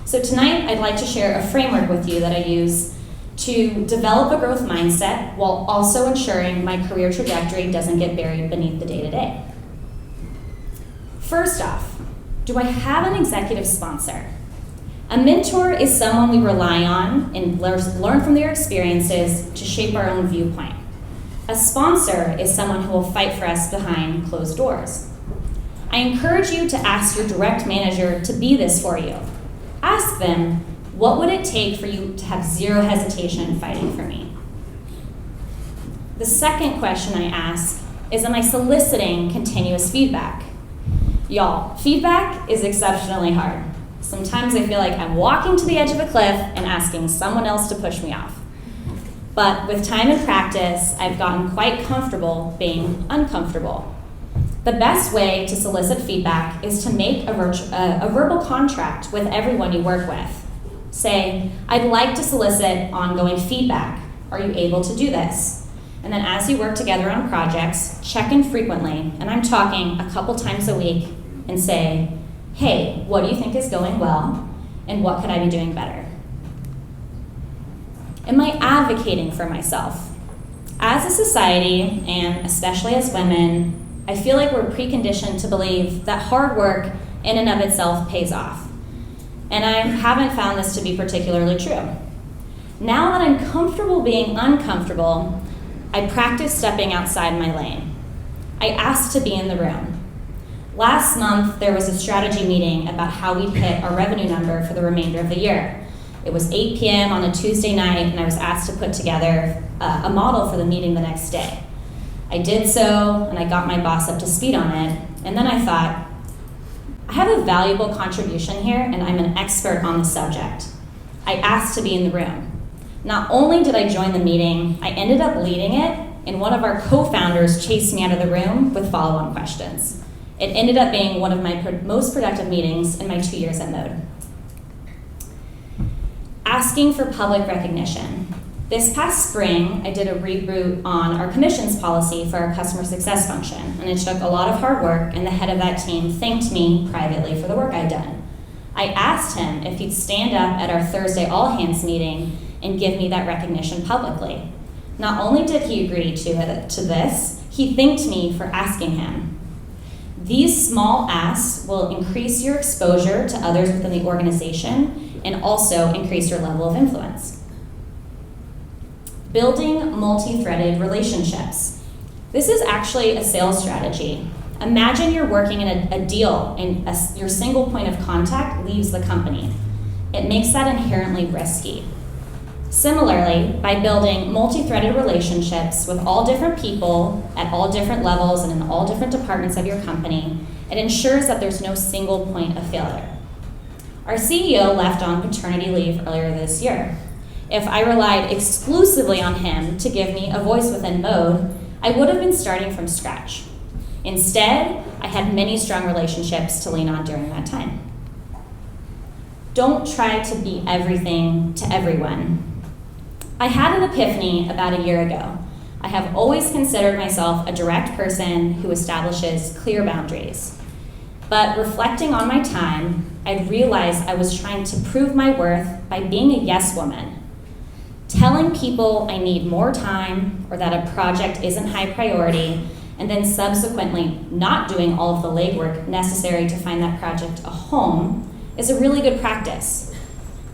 So tonight, I'd like to share a framework with you that I use to develop a growth mindset while also ensuring my career trajectory doesn't get buried beneath the day-to-day. First off, do I have an executive sponsor? A mentor is someone we rely on and learn from their experiences to shape our own viewpoint. A sponsor is someone who will fight for us behind closed doors. I encourage you to ask your direct manager to be this for you. Ask them, what would it take for you to have zero hesitation fighting for me? The second question I ask is, am I soliciting continuous feedback? Y'all, feedback is exceptionally hard. Sometimes I feel like I'm walking to the edge of a cliff and asking someone else to push me off. But with time and practice, I've gotten quite comfortable being uncomfortable. The best way to solicit feedback is to make a verbal contract with everyone you work with. Say, I'd like to solicit ongoing feedback. Are you able to do this? And then as you work together on projects, check in frequently, and I'm talking a couple times a week, and say, hey, what do you think is going well, and what could I be doing better? Am I advocating for myself? As a society, and especially as women, I feel like we're preconditioned to believe that hard work in and of itself pays off. And I haven't found this to be particularly true. Now that I'm comfortable being uncomfortable, I practice stepping outside my lane. I ask to be in the room. Last month, there was a strategy meeting about how we'd hit our revenue number for the remainder of the year. It was 8 p.m. on a Tuesday night, and I was asked to put together a model for the meeting the next day. I did so, and I got my boss up to speed on it, and then I thought, I have a valuable contribution here, and I'm an expert on the subject. I asked to be in the room. Not only did I join the meeting, I ended up leading it, and one of our co-founders chased me out of the room with follow-on questions. It ended up being one of my most productive meetings in my 2 years at Mode. Asking for public recognition. This past spring, I did a reboot on our commissions policy for our customer success function, and it took a lot of hard work, and the head of that team thanked me privately for the work I'd done. I asked him if he'd stand up at our Thursday all-hands meeting and give me that recognition publicly. Not only did he agree to this, he thanked me for asking him. These small asks will increase your exposure to others within the organization and also increase your level of influence. Building multi-threaded relationships. This is actually a sales strategy. Imagine you're working in a deal and your single point of contact leaves the company. It makes that inherently risky. Similarly, by building multi-threaded relationships with all different people at all different levels and in all different departments of your company, it ensures that there's no single point of failure. Our CEO left on paternity leave earlier this year. If I relied exclusively on him to give me a voice within Mode, I would have been starting from scratch. Instead, I had many strong relationships to lean on during that time. Don't try to be everything to everyone. I had an epiphany about a year ago. I have always considered myself a direct person who establishes clear boundaries. But reflecting on my time, I realized I was trying to prove my worth by being a yes woman. Telling people I need more time or that a project isn't high priority, and then subsequently not doing all of the legwork necessary to find that project a home is a really good practice.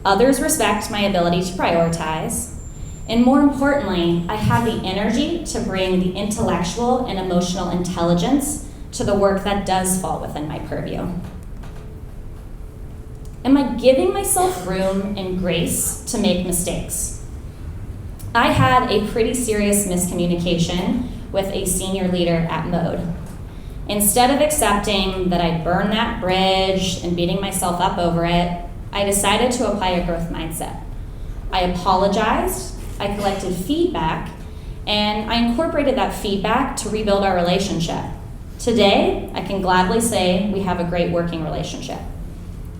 Others respect my ability to prioritize, and more importantly, I have the energy to bring the intellectual and emotional intelligence to the work that does fall within my purview. Am I giving myself room and grace to make mistakes? I had a pretty serious miscommunication with a senior leader at Mode. Instead of accepting that I'd burn that bridge and beating myself up over it, I decided to apply a growth mindset. I apologized, I collected feedback, and I incorporated that feedback to rebuild our relationship. Today, I can gladly say we have a great working relationship.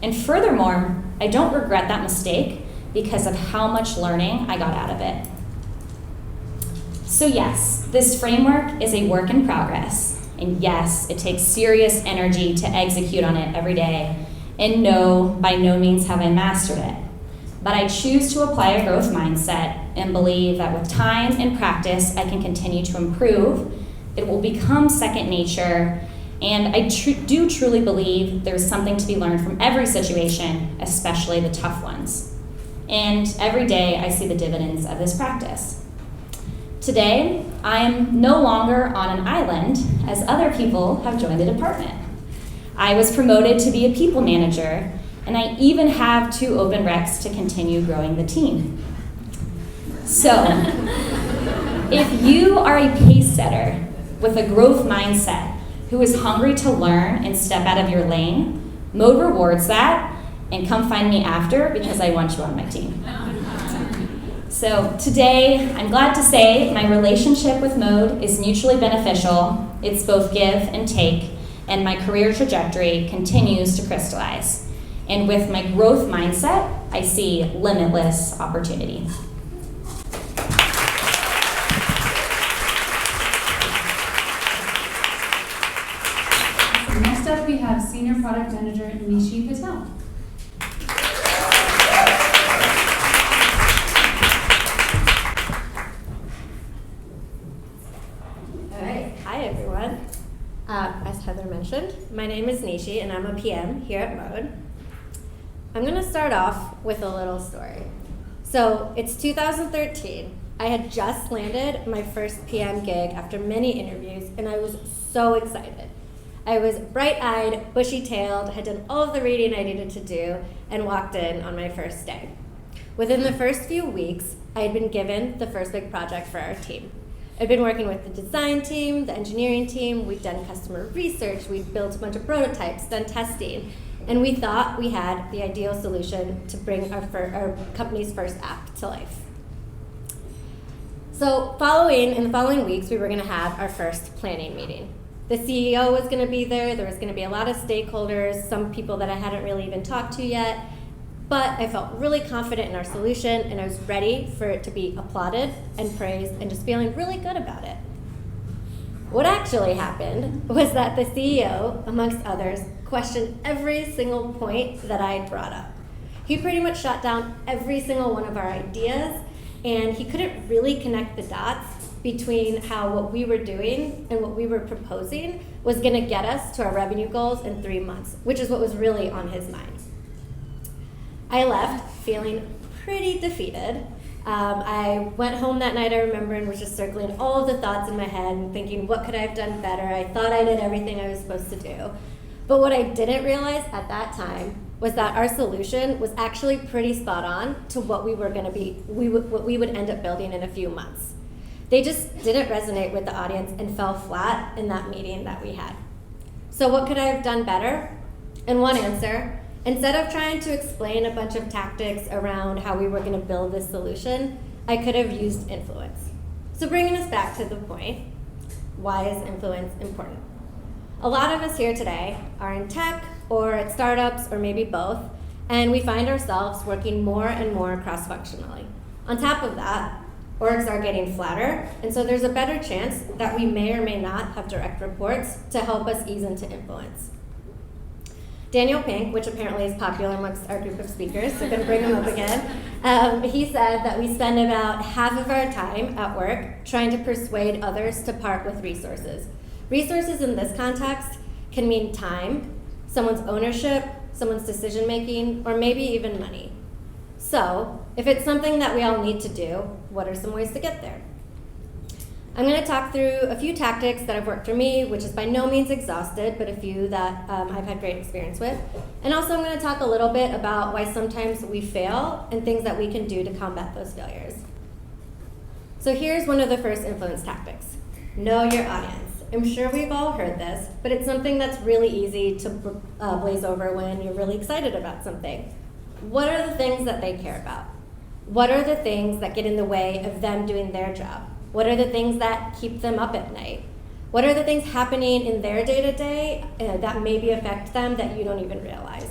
And furthermore, I don't regret that mistake because of how much learning I got out of it. So yes, this framework is a work in progress. And yes, it takes serious energy to execute on it every day. And no, by no means have I mastered it. But I choose to apply a growth mindset and believe that with time and practice, I can continue to improve. It will become second nature. And I do truly believe there's something to be learned from every situation, especially the tough ones. And every day I see the dividends of this practice. Today, I am no longer on an island as other people have joined the department. I was promoted to be a people manager, and I even have 2 open recs to continue growing the team. So, if you are a pace setter with a growth mindset who is hungry to learn and step out of your lane, Mode rewards that, and come find me after because I want you on my team. So today, I'm glad to say my relationship with Mode is mutually beneficial. It's both give and take, and my career trajectory continues to crystallize. And with my growth mindset, I see limitless opportunity. Next up, we have Senior Product Manager Nishi Patel. Hi everyone. As Heather mentioned, my name is Nishi and I'm a PM here at Mode. I'm going to start off with a little story. So it's 2013. I had just landed my first PM gig after many interviews and I was so excited. I was bright-eyed, bushy-tailed, had done all of the reading I needed to do, and walked in on my first day. Within the first few weeks, I had been given the first big project for our team. I'd been working with the design team, the engineering team, we'd done customer research, we'd built a bunch of prototypes, done testing, and we thought we had the ideal solution to bring our company's first app to life. So in the following weeks, we were gonna have our first planning meeting. The CEO was gonna be there was gonna be a lot of stakeholders, some people that I hadn't really even talked to yet, but I felt really confident in our solution and I was ready for it to be applauded and praised and just feeling really good about it. What actually happened was that the CEO, amongst others, questioned every single point that I had brought up. He pretty much shot down every single one of our ideas, and he couldn't really connect the dots between how what we were doing and what we were proposing was gonna get us to our revenue goals in 3 months, which is what was really on his mind. I left feeling pretty defeated. I went home that night, I remember, and was just circling all of the thoughts in my head and thinking, what could I have done better? I thought I did everything I was supposed to do. But what I didn't realize at that time was that our solution was actually pretty spot on to what we were going to be, what we would end up building in a few months. They just didn't resonate with the audience and fell flat in that meeting that we had. So what could I have done better? And one answer, instead of trying to explain a bunch of tactics around how we were going to build this solution, I could have used influence. So bringing us back to the point, why is influence important? A lot of us here today are in tech or at startups or maybe both, and we find ourselves working more and more cross-functionally. On top of that, orgs are getting flatter, and so there's a better chance that we may or may not have direct reports to help us ease into influence. Daniel Pink, which apparently is popular amongst our group of speakers, so I'm going to bring him up again, he said that we spend about half of our time at work trying to persuade others to part with resources. Resources in this context can mean time, someone's ownership, someone's decision making, or maybe even money. So, if it's something that we all need to do, what are some ways to get there? I'm going to talk through a few tactics that have worked for me, which is by no means exhausted, but a few that I've had great experience with. And also I'm going to talk a little bit about why sometimes we fail and things that we can do to combat those failures. So here's one of the first influence tactics. Know your audience. I'm sure we've all heard this, but it's something that's really easy to blaze over when you're really excited about something. What are the things that they care about? What are the things that get in the way of them doing their job? What are the things that keep them up at night? What are the things happening in their day-to-day that maybe affect them that you don't even realize?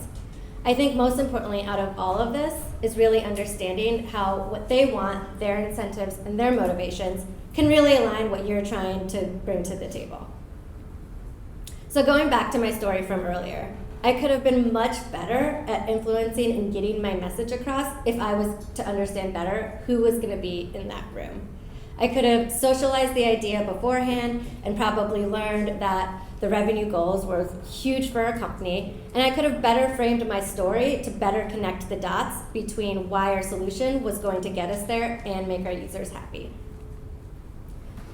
I think most importantly out of all of this is really understanding how what they want, their incentives, and their motivations can really align what you're trying to bring to the table. So going back to my story from earlier, I could have been much better at influencing and getting my message across if I was to understand better who was going to be in that room. I could have socialized the idea beforehand and probably learned that the revenue goals were huge for our company, and I could have better framed my story to better connect the dots between why our solution was going to get us there and make our users happy.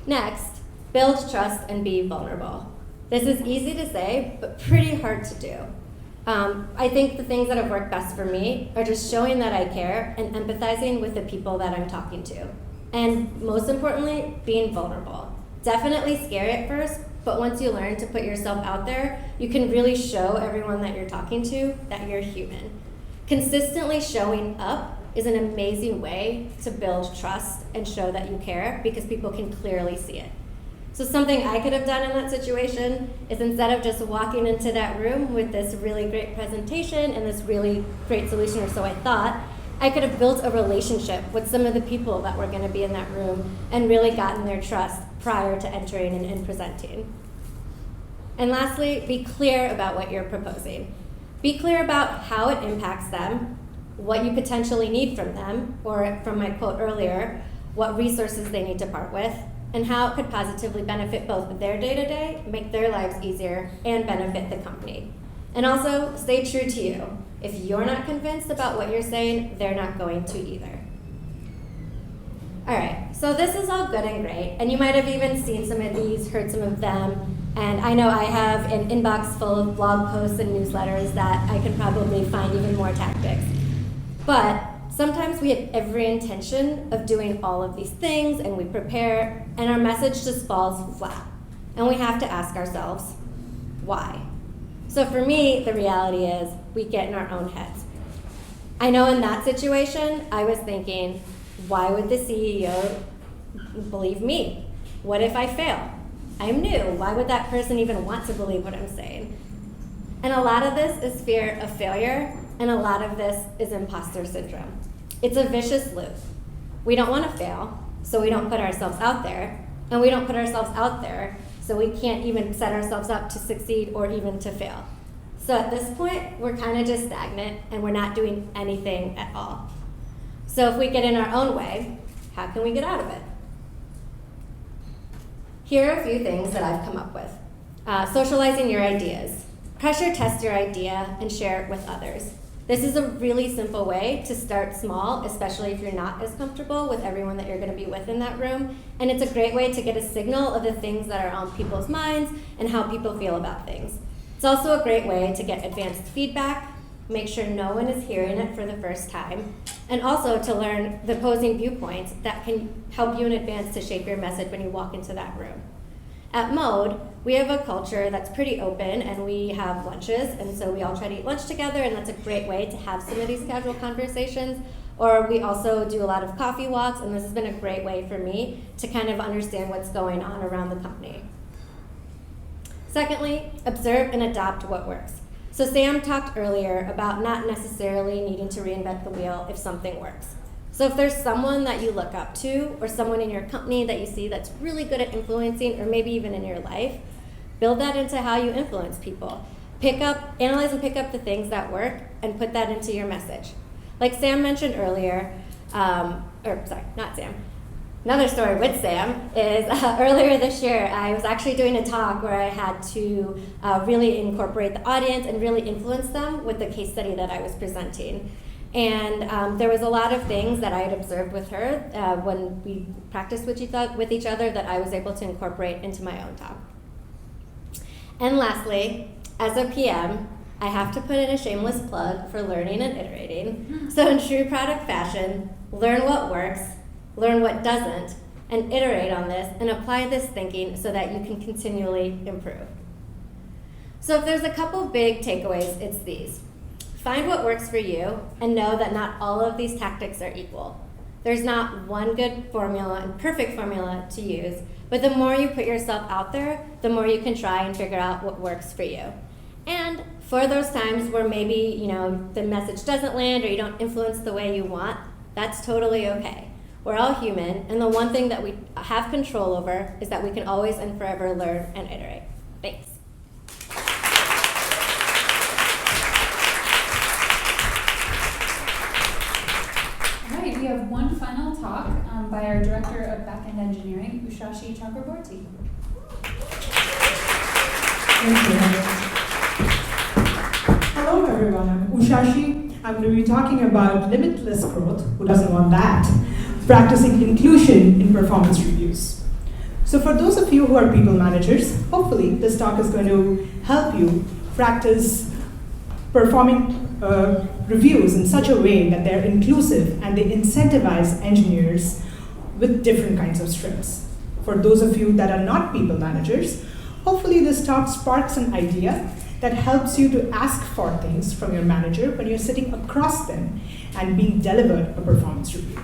Next, build trust and be vulnerable. This is easy to say, but pretty hard to do. I think the things that have worked best for me are just showing that I care and empathizing with the people that I'm talking to. And most importantly, being vulnerable. Definitely scary at first, but once you learn to put yourself out there, you can really show everyone that you're talking to that you're human. Consistently showing up is an amazing way to build trust and show that you care because people can clearly see it. So something I could have done in that situation is instead of just walking into that room with this really great presentation and this really great solution, or so I thought, I could have built a relationship with some of the people that were going to be in that room and really gotten their trust prior to entering and presenting. And lastly, be clear about what you're proposing. Be clear about how it impacts them, what you potentially need from them, or from my quote earlier, what resources they need to part with, and how it could positively benefit both their day-to-day, make their lives easier, and benefit the company. And also, stay true to you. If you're not convinced about what you're saying, they're not going to either. All right, so this is all good and great, and you might have even seen some of these, heard some of them, and I know I have an inbox full of blog posts and newsletters that I could probably find even more tactics. But Sometimes we have every intention of doing all of these things and we prepare and our message just falls flat. And we have to ask ourselves, why? So for me, the reality is we get in our own heads. I know in that situation, I was thinking, why would the CEO believe me? What if I fail? I'm new. Why would that person even want to believe what I'm saying? And a lot of this is fear of failure, and a lot of this is imposter syndrome. It's a vicious loop. We don't want to fail, so we don't put ourselves out there, and we don't put ourselves out there, so we can't even set ourselves up to succeed or even to fail. So at this point, we're kind of just stagnant, and we're not doing anything at all. So if we get in our own way, how can we get out of it? Here are a few things that I've come up with. Socializing your ideas. Pressure test your idea and share it with others. This is a really simple way to start small, especially if you're not as comfortable with everyone that you're going to be with in that room. And it's a great way to get a signal of the things that are on people's minds and how people feel about things. It's also a great way to get advanced feedback, make sure no one is hearing it for the first time, and also to learn the opposing viewpoints that can help you in advance to shape your message when you walk into that room. At Mode, we have a culture that's pretty open and we have lunches, and so we all try to eat lunch together, and that's a great way to have some of these casual conversations. Or we also do a lot of coffee walks, and this has been a great way for me to kind of understand what's going on around the company. Secondly, observe and adopt what works. So Sam talked earlier about not necessarily needing to reinvent the wheel if something works. So if there's someone that you look up to or someone in your company that you see that's really good at influencing, or maybe even in your life, build that into how you influence people. Analyze and pick up the things that work and put that into your message. Like Sam mentioned earlier, not Sam. Another story with Sam is earlier this year, I was actually doing a talk where I had to really incorporate the audience and really influence them with the case study that I was presenting. And there was a lot of things that I had observed with her when we practiced with each other that I was able to incorporate into my own talk. And lastly, as a PM, I have to put in a shameless plug for learning and iterating. So in true product fashion, learn what works, learn what doesn't, and iterate on this and apply this thinking so that you can continually improve. So if there's a couple big takeaways, it's these. Find what works for you and know that not all of these tactics are equal. There's not one good formula and perfect formula to use, but the more you put yourself out there, the more you can try and figure out what works for you. And for those times where maybe, the message doesn't land or you don't influence the way you want, that's totally okay. We're all human, and the one thing that we have control over is that we can always and forever learn and iterate. Thanks. All right, we have one final talk by our Director of BackEnd Engineering, Ushashi Chakraborty. Thank you. Hello everyone, I'm Ushashi. I'm going to be talking about limitless growth, who doesn't want that, practicing inclusion in performance reviews. So for those of you who are people managers, hopefully this talk is going to help you practice performing reviews in such a way that they're inclusive and they incentivize engineers with different kinds of strengths. For those of you that are not people managers, hopefully this talk sparks an idea that helps you to ask for things from your manager when you're sitting across them and being delivered a performance review.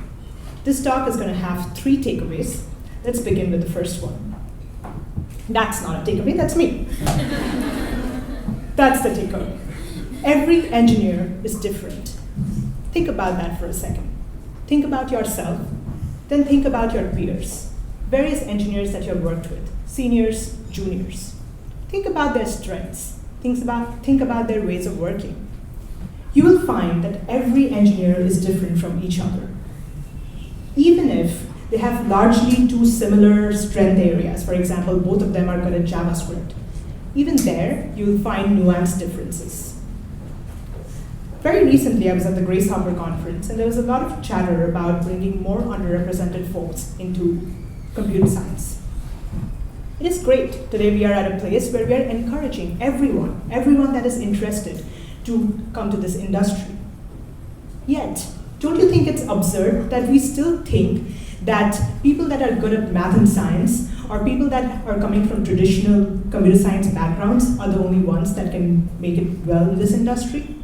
This talk is going to have 3 takeaways. Let's begin with the first one. That's not a takeaway, that's me. That's the takeaway. Every engineer is different. Think about that for a second. Think about yourself, then think about your peers, various engineers that you've worked with, seniors, juniors. Think about their strengths. Think about their ways of working. You will find that every engineer is different from each other. Even if they have largely 2 similar strength areas, for example, both of them are good at JavaScript, even there, you'll find nuanced differences. Very recently, I was at the Grace Hopper conference, and there was a lot of chatter about bringing more underrepresented folks into computer science. It is great. Today we are at a place where we are encouraging everyone that is interested to come to this industry. Yet, Don't you think it's absurd that we still think that people that are good at math and science or people that are coming from traditional computer science backgrounds are the only ones that can make it well in this industry?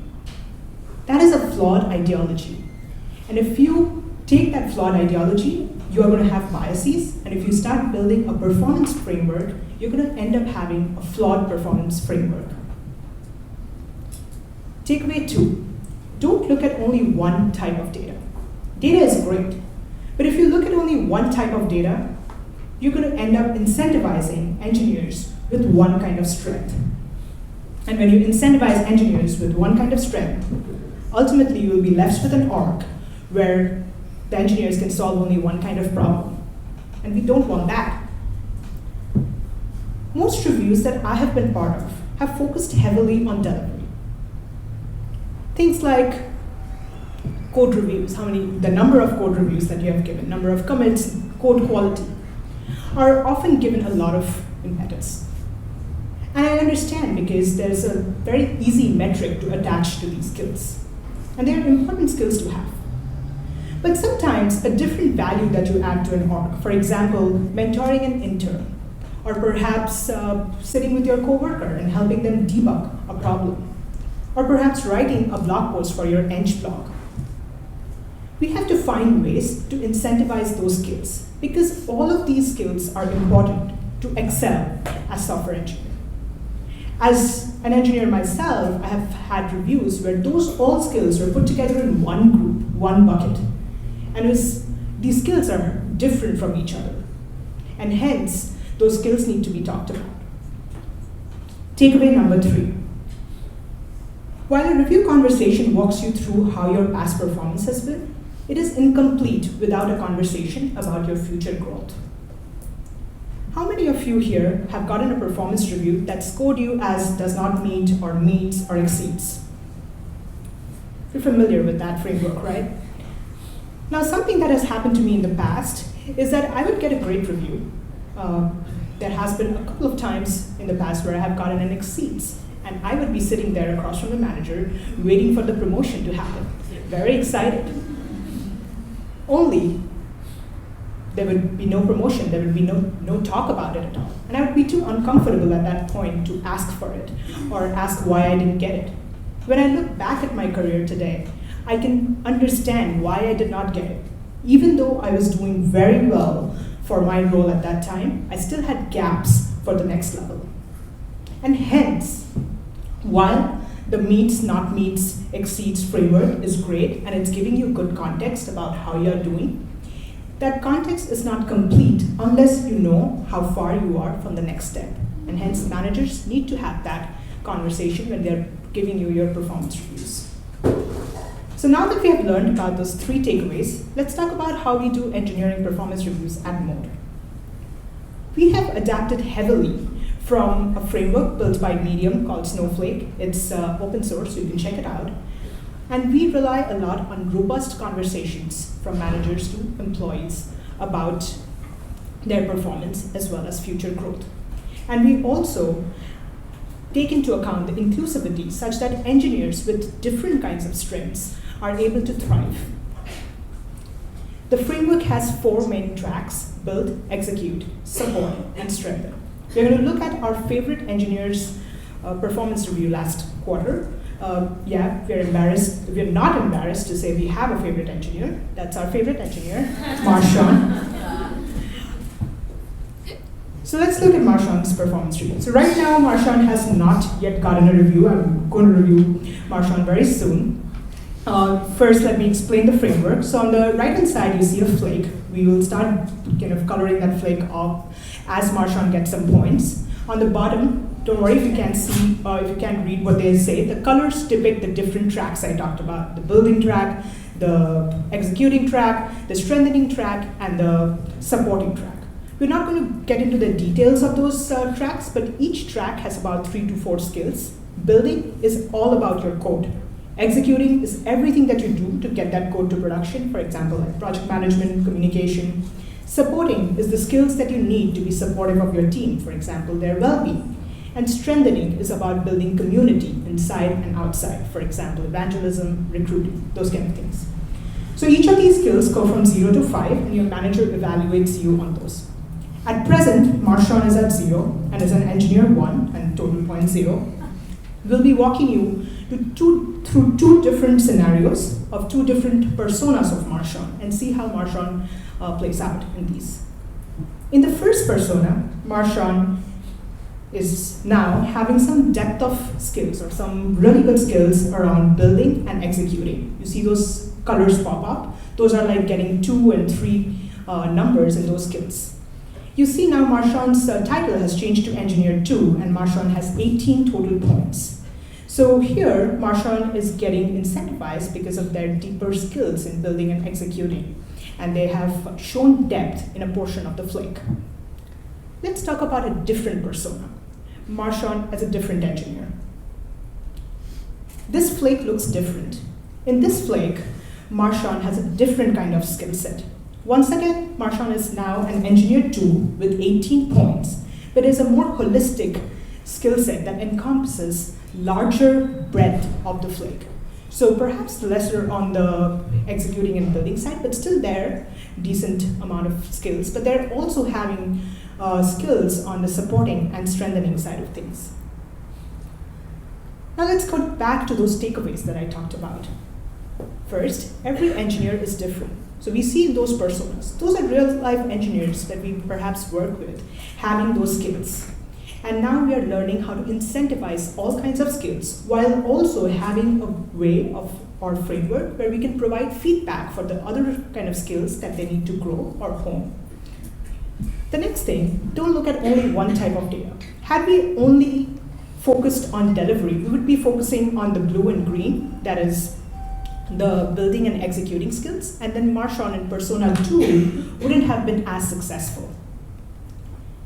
That is a flawed ideology. And if you take that flawed ideology, you are going to have biases, and if you start building a performance framework, you're going to end up having a flawed performance framework. Takeaway 2, don't look at only one type of data. Data is great, but if you look at only one type of data, you're going to end up incentivizing engineers with one kind of strength. And when you incentivize engineers with one kind of strength, ultimately you will be left with an org where the engineers can solve only one kind of problem. And we don't want that. Most reviews that I have been part of have focused heavily on delivery. Things like code reviews, the number of code reviews that you have given, number of commits, code quality, are often given a lot of impetus. And I understand because there's a very easy metric to attach to these skills. And they are important skills to have. But sometimes a different value that you add to an org, for example, mentoring an intern, or perhaps sitting with your coworker and helping them debug a problem, or perhaps writing a blog post for your Eng blog. We have to find ways to incentivize those skills because all of these skills are important to excel as software engineer. As an engineer myself, I have had reviews where those all skills were put together in one group, one bucket. And these skills are different from each other. And hence, those skills need to be talked about. Takeaway number 3. While a review conversation walks you through how your past performance has been, it is incomplete without a conversation about your future growth. How many of you here have gotten a performance review that scored you as does not meet or meets or exceeds? You're familiar with that framework, right? Now, something that has happened to me in the past is that I would get a great review. There has been a couple of times in the past where I have gotten an exceeds, and I would be sitting there across from the manager waiting for the promotion to happen, very excited. Only there would be no promotion, there would be no talk about it at all. And I would be too uncomfortable at that point to ask for it or ask why I didn't get it. When I look back at my career today, I can understand why I did not get it. Even though I was doing very well for my role at that time, I still had gaps for the next level. And hence, while the meets, not meets, exceeds framework is great and it's giving you good context about how you're doing, that context is not complete unless you know how far you are from the next step. And hence, managers need to have that conversation when they're giving you your performance reviews. So now that we have learned about those 3 takeaways, let's talk about how we do engineering performance reviews at Mode. We have adapted heavily from a framework built by Medium called Snowflake. It's open source, so you can check it out. And we rely a lot on robust conversations from managers to employees about their performance as well as future growth. And we also take into account the inclusivity such that engineers with different kinds of strengths are able to thrive. The framework has 4 main tracks: build, execute, support, and strengthen. We're going to look at our favorite engineers' performance review last quarter. We're not embarrassed to say we have a favorite engineer. That's our favorite engineer, Marshawn. So let's look at Marshawn's performance review. So right now, Marshawn has not yet gotten a review. I'm going to review Marshawn very soon. First, let me explain the framework. So on the right-hand side, you see a flake. We will start kind of coloring that flake up as Marshawn gets some points. On the bottom, don't worry if you can't see, if you can't read what they say. The colors depict the different tracks I talked about: the building track, the executing track, the strengthening track, and the supporting track. We're not going to get into the details of those tracks, but each track has about 3 to 4 skills. Building is all about your code. Executing is everything that you do to get that code to production, for example, like project management, communication. Supporting is the skills that you need to be supportive of your team, for example, their well-being. And strengthening is about building community inside and outside, for example, evangelism, recruiting, those kind of things. So each of these skills go from 0 to 5, and your manager evaluates you on those. At present, Marshawn is at 0 and is an engineer 1 and total point 0. We'll be walking you through two different scenarios of two different personas of Marshawn and see how Marshawn plays out in these. In the first persona, Marshawn is now having some depth of skills or some really good skills around building and executing. You see those colors pop up. Those are like getting 2 and 3 numbers in those skills. You see now Marshawn's title has changed to Engineer 2, and Marshawn has 18 total points. So here, Marshawn is getting incentivized because of their deeper skills in building and executing, and they have shown depth in a portion of the flake. Let's talk about a different persona, Marshawn as a different engineer. This flake looks different. In this flake, Marshawn has a different kind of skill set. Once again, Marshawn is now an engineer 2 with 18 points, but is a more holistic skill set that encompasses larger breadth of the flake. So perhaps lesser on the executing and building side, but still there, decent amount of skills, but they're also having skills on the supporting and strengthening side of things. Now let's go back to those takeaways that I talked about. First, every engineer is different. So we see those personas. Those are real-life engineers that we perhaps work with, having those skills. And now we are learning how to incentivize all kinds of skills while also having a way of or framework where we can provide feedback for the other kind of skills that they need to grow or hone. The next thing, don't look at only one type of data. Had we only focused on delivery, we would be focusing on the blue and green, that is the building and executing skills, and then Marshawn in Persona 2 wouldn't have been as successful.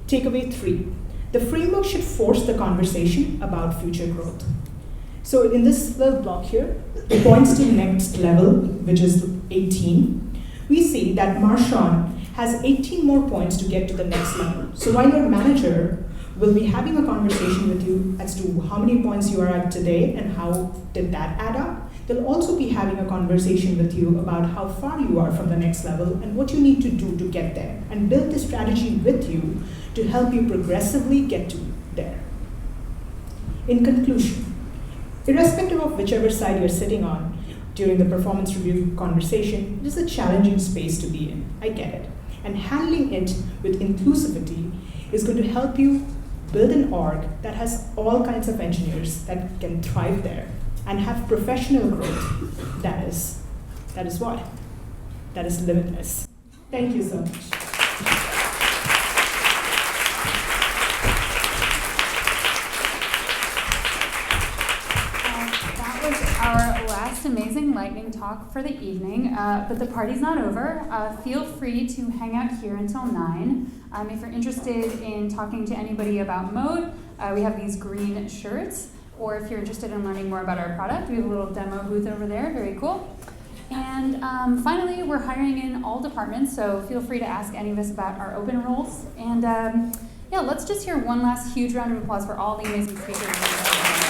Takeaway 3, the framework should force the conversation about future growth. So in this little block here, it points to next level, which is 18. We see that Marshawn has 18 more points to get to the next level. So while your manager will be having a conversation with you as to how many points you are at today and how did that add up, they'll also be having a conversation with you about how far you are from the next level and what you need to do to get there, and build the strategy with you to help you progressively get to there. In conclusion, irrespective of whichever side you're sitting on during the performance review conversation, it is a challenging space to be in. I get it. And handling it with inclusivity is going to help you build an org that has all kinds of engineers that can thrive there and have professional growth. That is what? That is limitless. Thank you so much. That was our last amazing lightning talk for the evening, but the party's not over. Feel free to hang out here until 9. If you're interested in talking to anybody about Mode, we have these green shirts. Or if you're interested in learning more about our product, we have a little demo booth over there, very cool. And finally, we're hiring in all departments, so feel free to ask any of us about our open roles. And yeah, let's just hear one last huge round of applause for all the amazing speakers.